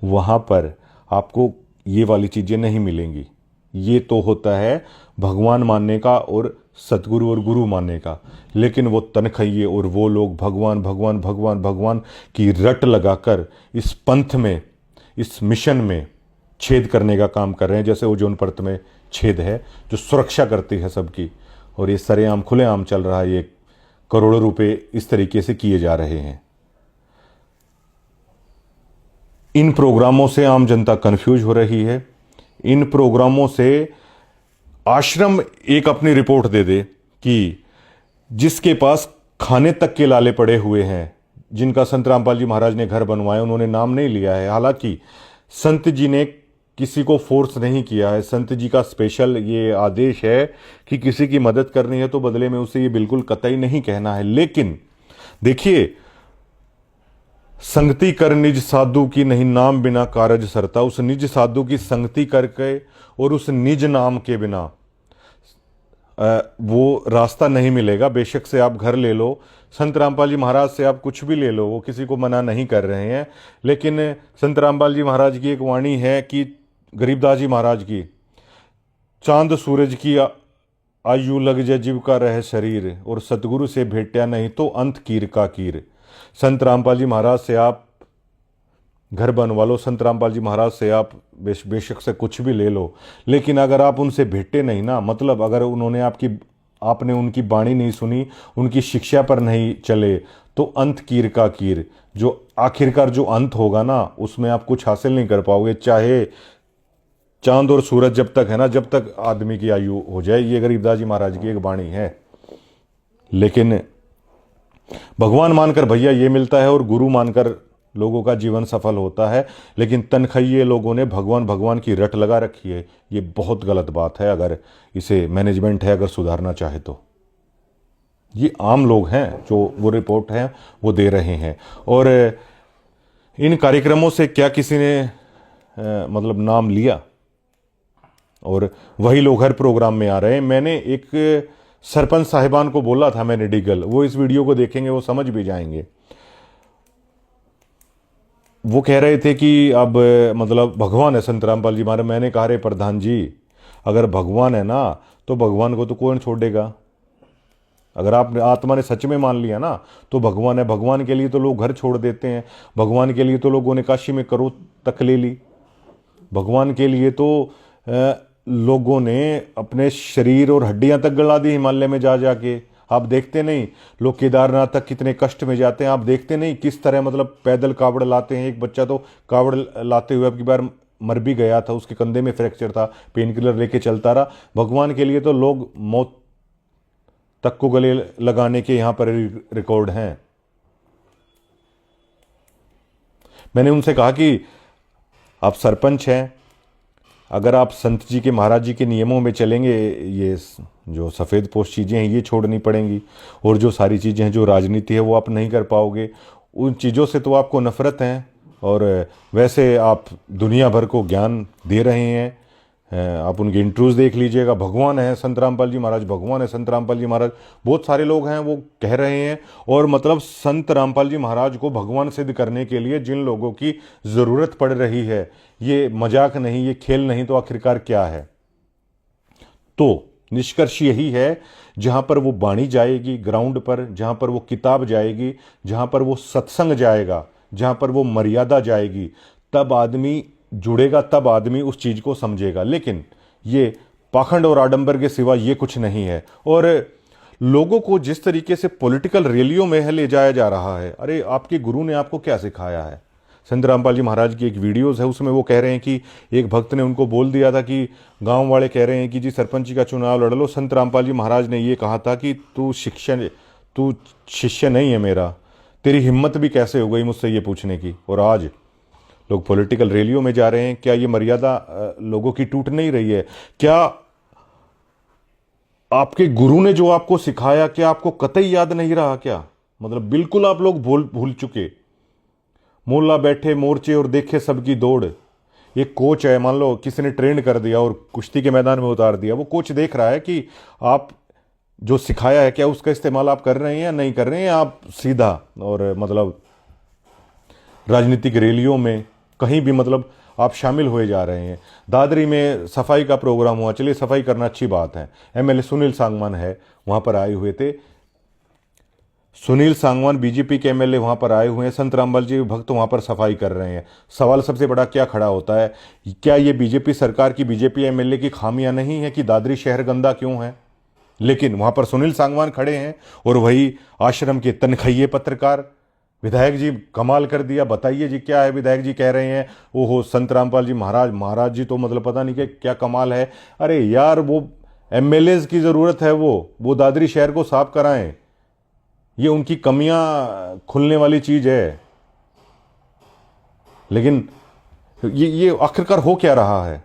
वहाँ पर आपको ये वाली चीज़ें नहीं मिलेंगी। ये तो होता है भगवान मानने का और सतगुरु और गुरु मानने का। लेकिन वो तनखइये और वो लोग भगवान भगवान भगवान भगवान की रट लगाकर इस पंथ में, इस मिशन में छेद करने का काम कर रहे हैं। जैसे ओजोन परत में छेद है जो सुरक्षा करती है सबकी, और ये सरेआम खुलेआम चल रहा है। ये करोड़ों रुपए इस तरीके से किए जा रहे हैं। इन प्रोग्रामों से आम जनता कंफ्यूज हो रही है। इन प्रोग्रामों से आश्रम एक अपनी रिपोर्ट दे दे कि जिसके पास खाने तक के लाले पड़े हुए हैं, जिनका संत रामपाल जी महाराज ने घर बनवाया, उन्होंने नाम नहीं लिया है। हालांकि संत जी ने किसी को फोर्स नहीं किया है। संत जी का स्पेशल ये आदेश है कि किसी की मदद करनी है तो बदले में उसे ये बिल्कुल कतई नहीं कहना है। लेकिन देखिए, संगति कर निज साधु की, नहीं नाम बिना कारज सरता। उस निज साधु की संगति करके और उस निज नाम के बिना वो रास्ता नहीं मिलेगा। बेशक से आप घर ले लो, संत रामपाल जी महाराज से आप कुछ भी ले लो, वो किसी को मना नहीं कर रहे हैं। लेकिन संत रामपाल जी महाराज की एक वाणी है कि गरीबदास जी महाराज की, चांद सूरज की आयु लग जाए जीव का रह शरीर, और सतगुरु से भेटा नहीं तो अंत कीर का कीर। संत रामपाल जी महाराज से आप घर बनवा लो, संत रामपाल जी महाराज से आप बेशक से कुछ भी ले लो, लेकिन अगर आप उनसे भेटे नहीं ना, मतलब अगर उन्होंने आपने उनकी बाणी नहीं सुनी, उनकी शिक्षा पर नहीं चले, तो अंत कीर का कीर, जो आखिरकार जो अंत होगा ना, उसमें आप कुछ हासिल नहीं कर पाओगे। चाहे चांद और सूरज जब तक है ना, जब तक आदमी की आयु हो जाए। ये गरीबदास जी महाराज की एक बाणी है। लेकिन भगवान मानकर भैया ये मिलता है और गुरु मानकर लोगों का जीवन सफल होता है। लेकिन तनखइये लोगों ने भगवान भगवान की रट लगा रखी है। ये बहुत गलत बात है। अगर इसे मैनेजमेंट है अगर सुधारना चाहे तो, ये आम लोग हैं जो वो रिपोर्ट है वो दे रहे हैं। और इन कार्यक्रमों से क्या किसी ने मतलब नाम लिया, और वही लोग हर प्रोग्राम में आ रहे हैं। मैंने एक सरपंच साहिबान को बोला था, मैंने डिगल, वो इस वीडियो को देखेंगे वो समझ भी जाएंगे। वो कह रहे थे कि अब मतलब भगवान है संत रामपाल जी महाराज। मैंने कहा रे प्रधान जी, अगर भगवान है ना तो भगवान को तो कौन छोड़ेगा। अगर आपने आत्मा ने सच में मान लिया ना तो भगवान है। भगवान के लिए तो लोग घर छोड़ देते हैं। भगवान के लिए तो लोगों ने काशी में करोड़ तक ले ली। भगवान के लिए तो लोगों ने अपने शरीर और हड्डियां तक गला दी हिमालय में जा जाके। आप देखते नहीं लोग केदारनाथ तक कितने कष्ट में जाते हैं। आप देखते नहीं किस तरह मतलब पैदल कावड़ लाते हैं। एक बच्चा तो कावड़ लाते हुए अब की बार मर भी गया था, उसके कंधे में फ्रैक्चर था, पेन किलर लेके चलता रहा। भगवान के लिए तो लोग मौत तक को गले लगाने के यहाँ पर रिकॉर्ड हैं। मैंने उनसे कहा कि आप सरपंच हैं, अगर आप संत जी के महाराज जी के नियमों में चलेंगे, ये जो सफ़ेद पोश चीज़ें हैं ये छोड़नी पड़ेंगी, और जो सारी चीज़ें हैं जो राजनीति है वो आप नहीं कर पाओगे। उन चीज़ों से तो आपको नफ़रत है, और वैसे आप दुनिया भर को ज्ञान दे रहे हैं। आप उनके इंटरव्यूज़ देख लीजिएगा, भगवान है संत रामपाल जी महाराज, भगवान है संत रामपाल जी महाराज। बहुत सारे लोग हैं वो कह रहे हैं, और मतलब संत रामपाल जी महाराज को भगवान सिद्ध करने के लिए जिन लोगों की ज़रूरत पड़ रही है, ये मजाक नहीं, ये खेल नहीं, तो आखिरकार क्या है? तो निष्कर्ष यही है, जहां पर वो बाणी जाएगी ग्राउंड पर, जहां पर वो किताब जाएगी, जहां पर वो सत्संग जाएगा, जहां पर वो मर्यादा जाएगी, तब आदमी जुड़ेगा, तब आदमी उस चीज को समझेगा। लेकिन ये पाखंड और आडंबर के सिवा ये कुछ नहीं है। और लोगों को जिस तरीके से पॉलिटिकल रैलियों में ले जाया जा रहा है, अरे आपके गुरु ने आपको क्या सिखाया है? संत रामपाल जी महाराज की एक वीडियोस है, उसमें वो कह रहे हैं कि एक भक्त ने उनको बोल दिया था कि गांव वाले कह रहे हैं कि जी सरपंची का चुनाव लड़ लो। संत रामपाल जी महाराज ने ये कहा था कि तू शिष्य नहीं है मेरा, तेरी हिम्मत भी कैसे हो गई मुझसे ये पूछने की? और आज लोग पॉलिटिकल रैलियों में जा रहे हैं। क्या ये मर्यादा लोगों की टूट नहीं रही है? क्या आपके गुरु ने जो आपको सिखाया, क्या आपको कतई याद नहीं रहा क्या? मतलब बिल्कुल आप लोग भूल चुके। मोल्ला बैठे मोर्चे और देखे सबकी दौड़। एक कोच है, मान लो किसी ने ट्रेंड कर दिया और कुश्ती के मैदान में उतार दिया, वो कोच देख रहा है कि आप जो सिखाया है क्या उसका इस्तेमाल आप कर रहे हैं या नहीं कर रहे हैं। आप सीधा और मतलब राजनीतिक रैलियों में कहीं भी मतलब आप शामिल हुए जा रहे हैं। दादरी में सफाई का प्रोग्राम हुआ, चलिए सफाई करना अच्छी बात है। एमएलए सुनील सांगवान है वहां पर आए हुए थे, सुनील सांगवान बीजेपी के एमएलए वहां पर आए हुए हैं, संत रामपाल जी भक्त वहां पर सफाई कर रहे हैं। सवाल सबसे बड़ा क्या खड़ा होता है, क्या ये बीजेपी सरकार की, बीजेपी एमएलए की खामियां नहीं है कि दादरी शहर गंदा क्यों है? लेकिन वहां पर सुनील सांगवान खड़े हैं और वही आश्रम के तनखैये पत्रकार, विधायक जी कमाल कर दिया, बताइए जी क्या है? विधायक जी कह रहे हैं ओहो संत रामपाल जी महाराज जी तो मतलब पता नहीं क्या कमाल है। अरे यार, वो एमएलए की जरूरत है, वो दादरी शहर को साफ कराएं, ये उनकी कमियां खुलने वाली चीज है। लेकिन ये आखिरकार हो क्या रहा है?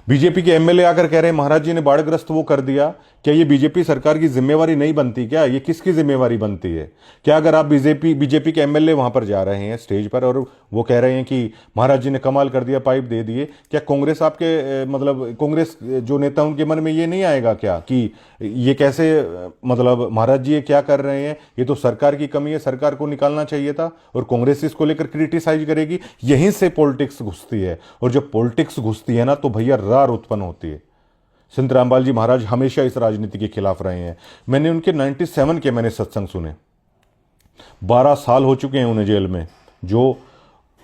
बीजेपी के एमएलए आकर कह रहे हैं महाराज जी ने बाढ़ग्रस्त वो कर दिया। क्या ये बीजेपी सरकार की जिम्मेवारी नहीं बनती क्या? ये किसकी जिम्मेवारी बनती है? क्या अगर आप बीजेपी के एमएलए वहां पर जा रहे हैं स्टेज पर और वो कह रहे हैं कि महाराज जी ने कमाल कर दिया, पाइप दे दिए, क्या कांग्रेस आपके मतलब कांग्रेस जो नेता उनके मन में ये नहीं आएगा क्या कि ये कैसे मतलब महाराज जी ये क्या कर रहे हैं, ये तो सरकार की कमी है, सरकार को निकालना चाहिए था? और कांग्रेस इसको लेकर क्रिटिसाइज करेगी। यहीं से पॉलिटिक्स घुसती है, और जब पॉलिटिक्स घुसती है ना तो भैया रार उत्पन्न होती है। संत रामपाल जी महाराज हमेशा इस राजनीति के खिलाफ रहे हैं। मैंने उनके 97 के मैंने सत्संग सुने, 12 साल हो चुके हैं उन्हें जेल में। जो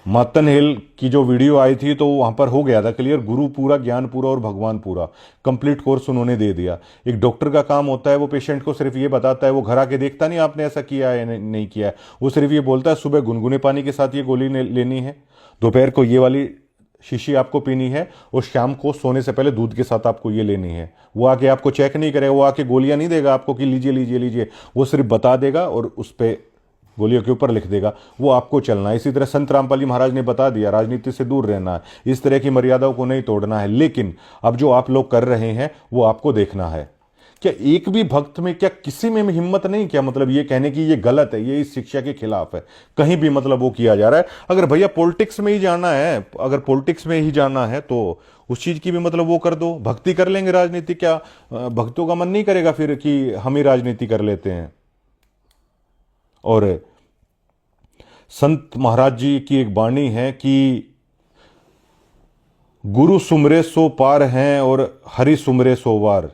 मातन हिल की जो वीडियो आई थी तो वहां पर हो गया था क्लियर, गुरु पूरा, ज्ञान पूरा और भगवान पूरा, कंप्लीट कोर्स उन्होंने दे दिया। एक डॉक्टर का काम होता है वो पेशेंट को सिर्फ ये बताता है, वो घर आके देखता नहीं आपने ऐसा किया है नहीं किया है, वो सिर्फ ये बोलता है सुबह गुनगुने पानी के साथ ये गोली लेनी है, दोपहर को ये वाली शीशी आपको पीनी है, और शाम को सोने से पहले दूध के साथ आपको ये लेनी है। वो आके आपको चेक नहीं करेगा, वो आके गोलियां नहीं देगा आपको कि लीजिए लीजिए लीजिए, वो सिर्फ बता देगा और उस पर गोलियों के ऊपर लिख देगा, वो आपको चलना है। इसी तरह संत रामपाल जी महाराज ने बता दिया राजनीति से दूर रहना है, इस तरह की मर्यादाओं को नहीं तोड़ना है। लेकिन अब जो आप लोग कर रहे हैं वो आपको देखना है। क्या एक भी भक्त में, क्या किसी में हिम्मत नहीं, क्या मतलब ये कहने की ये गलत है, ये इस शिक्षा के खिलाफ है, कहीं भी मतलब वो किया जा रहा है? अगर भैया पॉलिटिक्स में ही जाना है, अगर पॉलिटिक्स में ही जाना है तो उस चीज की भी मतलब वो कर दो, भक्ति कर लेंगे, राजनीति क्या भक्तों का मन नहीं करेगा फिर कि हम ही राजनीति कर लेते हैं? और संत महाराज जी की एक वाणी है कि गुरु सुमरे सो पार हैं और हरि सुमरे सो वार,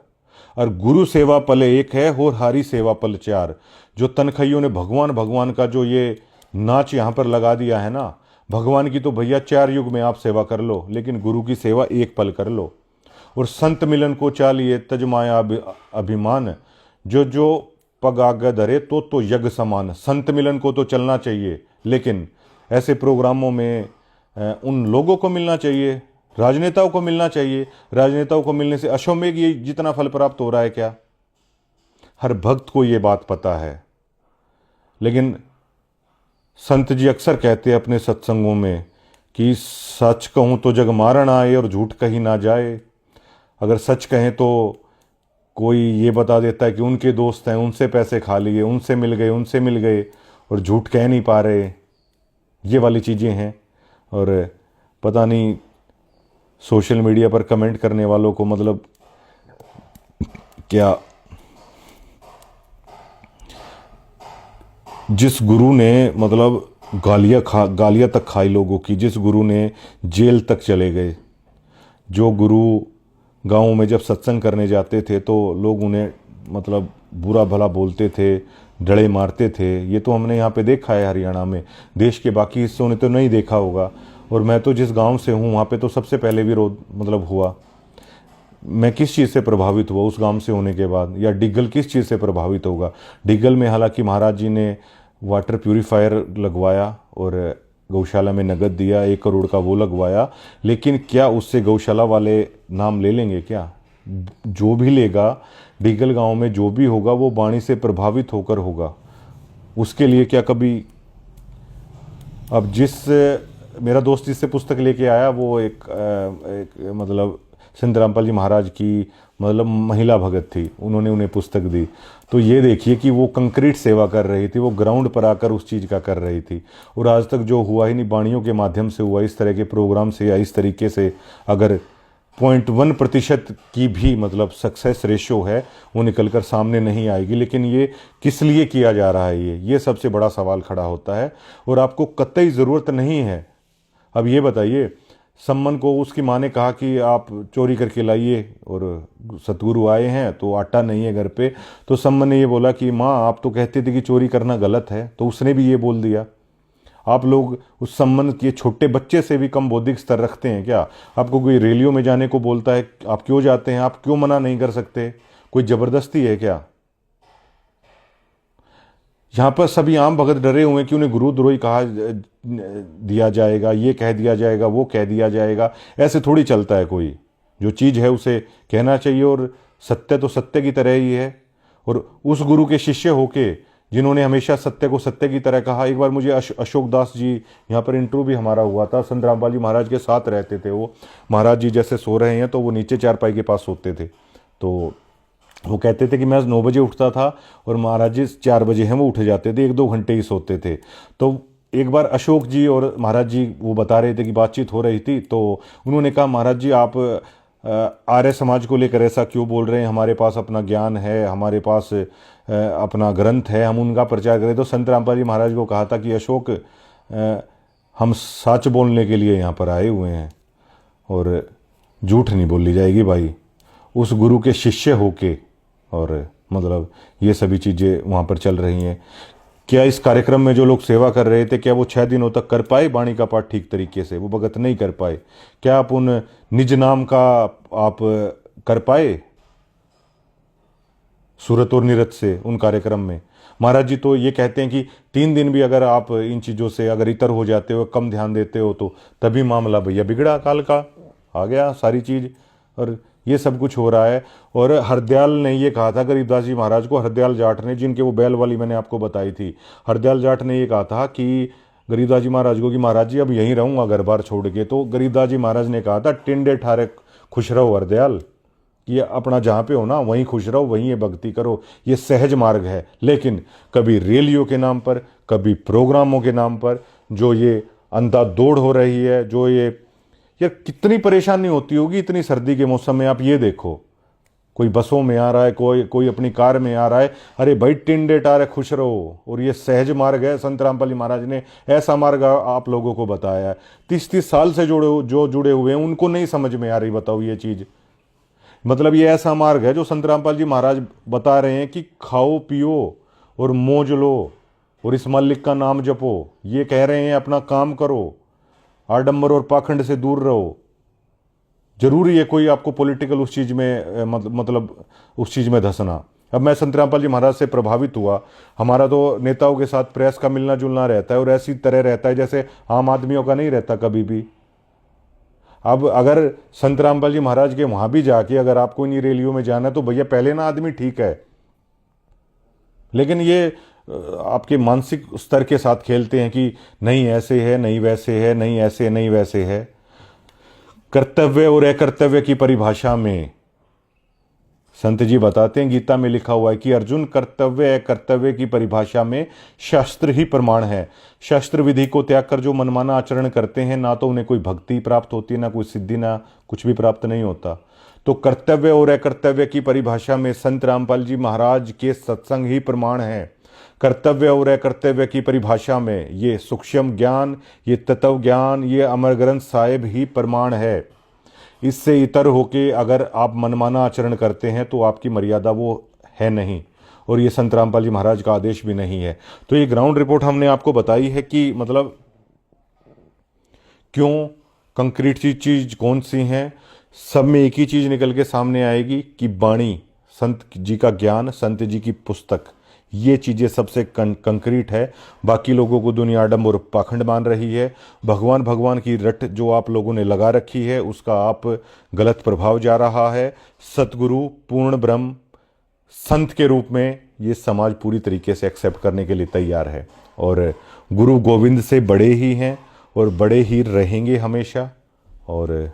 और गुरु सेवा पल एक है और हरि सेवा पल चार। जो तनखैयों ने भगवान भगवान का जो ये नाच यहां पर लगा दिया है ना, भगवान की तो भैया 4 युग में आप सेवा कर लो, लेकिन गुरु की सेवा एक पल कर लो। और संत मिलन को चालिए तजमाया अभिमान, जो पग आगे धरे तो यज्ञ समान। संत मिलन को तो चलना चाहिए, लेकिन ऐसे प्रोग्रामों में उन लोगों को मिलना चाहिए, राजनेताओं को मिलना चाहिए। राजनेताओं को मिलने से अश्वमेघ ये जितना फल प्राप्त हो रहा है क्या? हर भक्त को ये बात पता है, लेकिन संत जी अक्सर कहते हैं अपने सत्संगों में कि सच कहूँ तो जग मारण आए और झूठ कही ना जाए। अगर सच कहें तो कोई ये बता देता है कि उनके दोस्त हैं, उनसे पैसे खा लिए, उनसे मिल गए और झूठ कह नहीं पा रहे। ये वाली चीज़ें हैं। और पता नहीं सोशल मीडिया पर कमेंट करने वालों को मतलब क्या, जिस गुरु ने मतलब गालियाँ तक खाई लोगों की, जिस गुरु ने जेल तक चले गए, जो गुरु गाँव में जब सत्संग करने जाते थे तो लोग उन्हें मतलब बुरा भला बोलते थे, डड़े मारते थे। ये तो हमने यहाँ पे देखा है हरियाणा में। देश के बाकी हिस्सों ने तो नहीं देखा होगा। और मैं तो जिस गांव से हूँ वहाँ पे तो सबसे पहले विरोध मतलब हुआ। मैं किस चीज़ से प्रभावित हुआ उस गांव से होने के बाद, या डिग्गल किस चीज़ से प्रभावित होगा। डिग्गल में हालांकि महाराज जी ने वाटर प्यूरीफायर लगवाया और गौशाला में नगद दिया, 1 करोड़ का वो लगवाया, लेकिन क्या उससे गौशाला वाले नाम ले लेंगे क्या? जो भी लेगा, डिग्गल गांव में जो भी होगा वो वाणी से प्रभावित होकर होगा। उसके लिए क्या कभी, अब मेरा दोस्त जिससे पुस्तक लेके आया वो एक मतलब संत रामपाल जी महाराज की मतलब महिला भगत थी, उन्होंने उन्हें पुस्तक दी। तो ये देखिए कि वो कंक्रीट सेवा कर रही थी, वो ग्राउंड पर आकर उस चीज़ का कर रही थी। और आज तक जो हुआ ही नहीं, वाणियों के माध्यम से हुआ, इस तरह के प्रोग्राम से या इस तरीके से अगर 0.1% की भी मतलब सक्सेस रेशो है वो निकलकर सामने नहीं आएगी। लेकिन ये किस लिए किया जा रहा है, ये सबसे बड़ा सवाल खड़ा होता है। और आपको कतई ज़रूरत नहीं है। अब ये बताइए, सम्मन को उसकी माँ ने कहा कि आप चोरी करके लाइए, और सतगुरु आए हैं तो आटा नहीं है घर पे, तो सम्मन ने ये बोला कि माँ आप तो कहते थे कि चोरी करना गलत है, तो उसने भी ये बोल दिया। आप लोग उस संबंध के छोटे बच्चे से भी कम बौद्धिक स्तर रखते हैं क्या? आपको कोई रैलियों में जाने को बोलता है, आप क्यों जाते हैं? आप क्यों मना नहीं कर सकते? कोई जबरदस्ती है क्या? यहाँ पर सभी आम भगत डरे हुए हैं कि उन्हें गुरुद्रोही कहा दिया जाएगा, ये कह दिया जाएगा, वो कह दिया जाएगा। ऐसे थोड़ी चलता है। कोई जो चीज़ है उसे कहना चाहिए, और सत्य तो सत्य की तरह ही है। और उस गुरु के शिष्य होके जिन्होंने हमेशा सत्य को सत्य की तरह कहा। एक बार मुझे अशोक दास जी, यहाँ पर इंटरव्यू भी हमारा हुआ था, संत रामपाल जी महाराज के साथ रहते थे वो। महाराज जी जैसे सो रहे हैं तो वो नीचे चारपाई के पास सोते थे। तो वो कहते थे कि मैं 9 बजे उठता था और महाराज जी 4 बजे हैं वो उठ जाते थे, 1-2 घंटे ही सोते थे। तो एक बार अशोक जी और महाराज जी वो बता रहे थे कि बातचीत हो रही थी, तो उन्होंने कहा महाराज जी आप आर्य समाज को लेकर ऐसा क्यों बोल रहे हैं? हमारे पास अपना ज्ञान है, हमारे पास अपना ग्रंथ है, हम उनका प्रचार करें। तो संत रामपाल जी महाराज को कहा था कि अशोक हम सच बोलने के लिए यहाँ पर आए हुए हैं और झूठ नहीं बोली जाएगी भाई। उस गुरु के शिष्य होके और मतलब ये सभी चीज़ें वहाँ पर चल रही हैं। क्या इस कार्यक्रम में जो लोग सेवा कर रहे थे, क्या वो 6 दिनों तक कर पाए वाणी का पाठ ठीक तरीके से? वो भगत नहीं कर पाए। क्या आप उन निज नाम का आप कर पाए सूरत और निरत से उन कार्यक्रम में? महाराज जी तो ये कहते हैं कि 3 दिन भी अगर आप इन चीज़ों से अगर इतर हो जाते हो, कम ध्यान देते हो, तो तभी मामला भैया बिगड़ा, काल का आ गया सारी चीज़। और ये सब कुछ हो रहा है। और हरदयाल ने ये कहा था गरीबदास जी महाराज को, हरदयाल जाट ने, जिनके वो बैल वाली मैंने आपको बताई थी, हरदयाल जाट ने ये कहा था कि गरीबदास जी महाराज को कि महाराज जी अब यहीं रहूँगा घर बार छोड़ के। तो गरीबदास जी महाराज ने कहा था टिंडे ठारे खुश रहो हरदयाल, कि अपना जहाँ पे हो ना वहीं खुश रहो, वहीं ये भक्ति करो। ये सहज मार्ग है। लेकिन कभी रैलियों के नाम पर, कभी प्रोग्रामों के नाम पर जो ये अंधाधुंध हो रही है, जो ये यार कितनी परेशानी होती होगी इतनी सर्दी के मौसम में। आप ये देखो, कोई बसों में आ रहा है, कोई अपनी कार में आ रहा है। अरे भाई टिंडे टारे खुश रहो। और ये सहज मार्ग है। संत रामपाल जी महाराज ने ऐसा मार्ग आप लोगों को बताया है। 30-30 साल से जुड़े हुए हैं, उनको नहीं समझ में आ रही। बताओ ये चीज़, मतलब ये ऐसा मार्ग है जो संत रामपाल जी महाराज बता रहे हैं कि खाओ पियो और मौज लो और इस मालिक का नाम जपो। ये कह रहे हैं अपना काम करो, आडंबर और पाखंड से दूर रहो। जरूरी है कोई आपको पॉलिटिकल उस चीज़ में मतलब उस चीज़ में धंसना। अब मैं संत रामपाल जी महाराज से प्रभावित हुआ। हमारा तो नेताओं के साथ प्रेस का मिलना जुलना रहता है और ऐसी तरह रहता है जैसे आम आदमियों का नहीं रहता कभी भी। अब अगर संत रामपाल जी महाराज के वहाँ भी जाके अगर आपको इन रैलियों में जाना है तो भैया पहले ना आदमी ठीक है, लेकिन ये आपके मानसिक स्तर के साथ खेलते हैं कि नहीं ऐसे है, नहीं वैसे है, नहीं ऐसे नहीं वैसे है। कर्तव्य और अकर्तव्य की परिभाषा में संत जी बताते हैं, गीता में लिखा हुआ है कि अर्जुन, कर्तव्य अकर्तव्य की परिभाषा में शास्त्र ही प्रमाण है। शास्त्र विधि को त्याग कर जो मनमाना आचरण करते हैं, ना तो उन्हें कोई भक्ति प्राप्त होती है, ना कोई सिद्धि, ना कुछ भी प्राप्त नहीं होता। तो कर्तव्य और अकर्तव्य की परिभाषा में संत रामपाल जी महाराज के सत्संग ही प्रमाण है। कर्तव्य और अकर्तव्य की परिभाषा में ये सूक्ष्म ज्ञान, ये तत्व ज्ञान, ये अमर ग्रंथ साहिब ही प्रमाण है। इससे इतर होके अगर आप मनमाना आचरण करते हैं तो आपकी मर्यादा वो है नहीं, और ये संत रामपाल जी महाराज का आदेश भी नहीं है। तो ये ग्राउंड रिपोर्ट हमने आपको बताई है कि मतलब क्यों, कंक्रीट चीज कौन सी है, सब में एक ही चीज निकल के सामने आएगी कि वाणी, संत जी का ज्ञान, संत जी की पुस्तक, ये चीज़ें सबसे कंक्रीट है। बाकी लोगों को दुनिया आडम्बर और पाखंड मान रही है। भगवान की रट जो आप लोगों ने लगा रखी है उसका आप गलत प्रभाव जा रहा है। सतगुरु पूर्ण ब्रह्म संत के रूप में ये समाज पूरी तरीके से एक्सेप्ट करने के लिए तैयार है, और गुरु गोविंद से बड़े ही हैं और बड़े ही रहेंगे हमेशा। और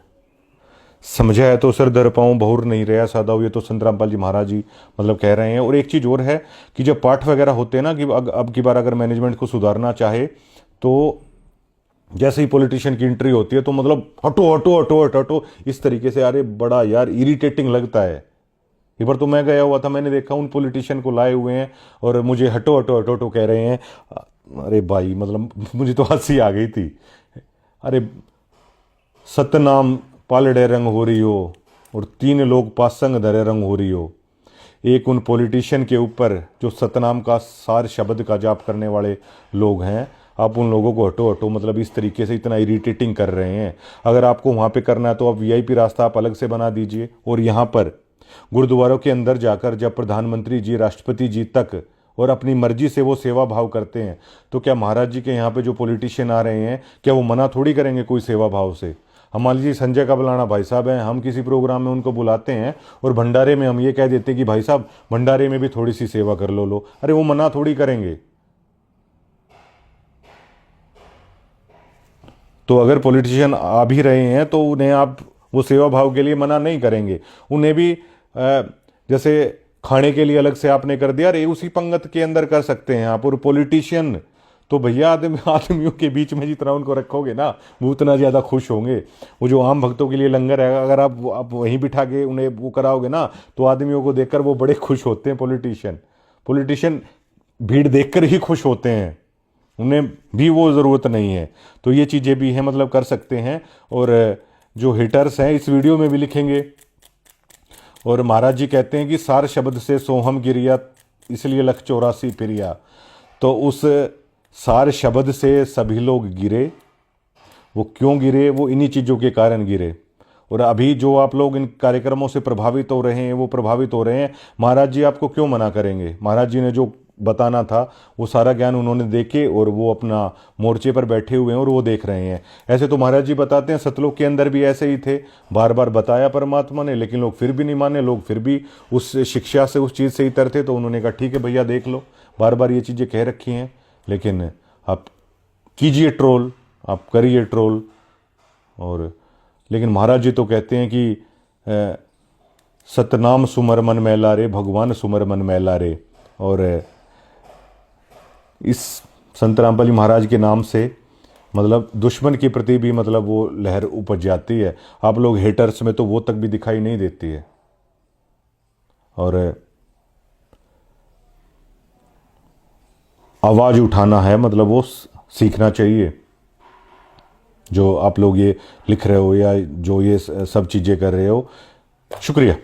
समझा है तो सर दर पाऊँ बहुर नहीं रहा सादा हो, ये तो संत रामपाल जी महाराज जी मतलब कह रहे हैं। और एक चीज़ और है कि जब पाठ वगैरह होते हैं ना, कि अब की बार अगर मैनेजमेंट को सुधारना चाहे तो जैसे ही पॉलिटिशियन की एंट्री होती है तो मतलब हटो हटो हटो हटो हटो इस तरीके से, अरे बड़ा यार इरिटेटिंग लगता है। एक बार तो मैं गया हुआ था, मैंने देखा उन पॉलिटिशियन को लाए हुए हैं और मुझे हटो हटो हटो हटो कह रहे हैं। अरे भाई मतलब मुझे तो हंसी आ गई थी। अरे सतनाम पालड़े रंग हो रही हो और 3 लोग पासंग धरे रंग हो रही हो। एक उन पॉलिटिशियन के ऊपर जो सतनाम का सार शब्द का जाप करने वाले लोग हैं, आप उन लोगों को हटो हटो मतलब इस तरीके से इतना इरिटेटिंग कर रहे हैं। अगर आपको वहाँ पे करना है तो आप वीआईपी रास्ता आप अलग से बना दीजिए। और यहाँ पर गुरुद्वारों के अंदर जाकर जब प्रधानमंत्री जी, राष्ट्रपति जी तक और अपनी मर्जी से वो सेवा भाव करते हैं, तो क्या महाराज जी के यहाँ पे जो पॉलिटिशियन आ रहे हैं क्या वो मना थोड़ी करेंगे कोई सेवा भाव से। हम मान लीजिए संजय का बुलाना भाई साहब हैं, हम किसी प्रोग्राम में उनको बुलाते हैं और भंडारे में हम ये कह देते हैं कि भाई साहब भंडारे में भी थोड़ी सी सेवा कर लो। अरे वो मना थोड़ी करेंगे। तो अगर पॉलिटिशियन आ भी रहे हैं तो उन्हें आप वो सेवा भाव के लिए मना नहीं करेंगे। उन्हें भी जैसे खाने के लिए अलग से आपने कर दिया, अरे उसी पंगत के अंदर कर सकते हैं आप। और पॉलिटिशियन तो भैया आदमियों के बीच में जितना उनको रखोगे ना वो उतना ज़्यादा खुश होंगे। वो जो आम भक्तों के लिए लंगर है, अगर आप वहीं बिठा के उन्हें वो कराओगे ना तो आदमियों को देखकर वो बड़े खुश होते हैं। पॉलिटिशियन भीड़ देखकर ही खुश होते हैं, उन्हें भी वो ज़रूरत नहीं है। तो ये चीज़ें भी हैं, मतलब कर सकते हैं। और जो हेटर्स हैं इस वीडियो में भी लिखेंगे। और महाराज जी कहते हैं कि सार शब्द से सोहम गिरिया इसलिए लख 84 फिरिया। तो उस सार शब्द से सभी लोग गिरे। वो क्यों गिरे? वो इन्हीं चीज़ों के कारण गिरे। और अभी जो आप लोग इन कार्यक्रमों से प्रभावित हो रहे हैं वो प्रभावित हो रहे हैं। महाराज जी आपको क्यों मना करेंगे? महाराज जी ने जो बताना था वो सारा ज्ञान उन्होंने देके और वो अपना मोर्चे पर बैठे हुए हैं और वो देख रहे हैं। ऐसे तो महाराज जी बताते हैं सतलोक के अंदर भी ऐसे ही थे, बार बार बताया परमात्मा ने, लेकिन लोग फिर भी नहीं माने, लोग फिर भी उस शिक्षा से उस चीज़ से ही तरते। तो उन्होंने कहा ठीक है भैया देख लो, बार बार ये चीज़ें कह रखी हैं, लेकिन आप कीजिए ट्रोल, आप करिए ट्रोल। और लेकिन महाराज जी तो कहते हैं कि सतनाम सुमर मन मैला रे, भगवान सुमर मन मैला रे। और इस संत रामपाल जी महाराज के नाम से मतलब दुश्मन के प्रति भी मतलब वो लहर उपज जाती है। आप लोग हेटर्स में तो वो तक भी दिखाई नहीं देती है। और आवाज़ उठाना है, मतलब वो सीखना चाहिए। जो आप लोग ये लिख रहे हो या जो ये सब चीज़ें कर रहे हो, शुक्रिया।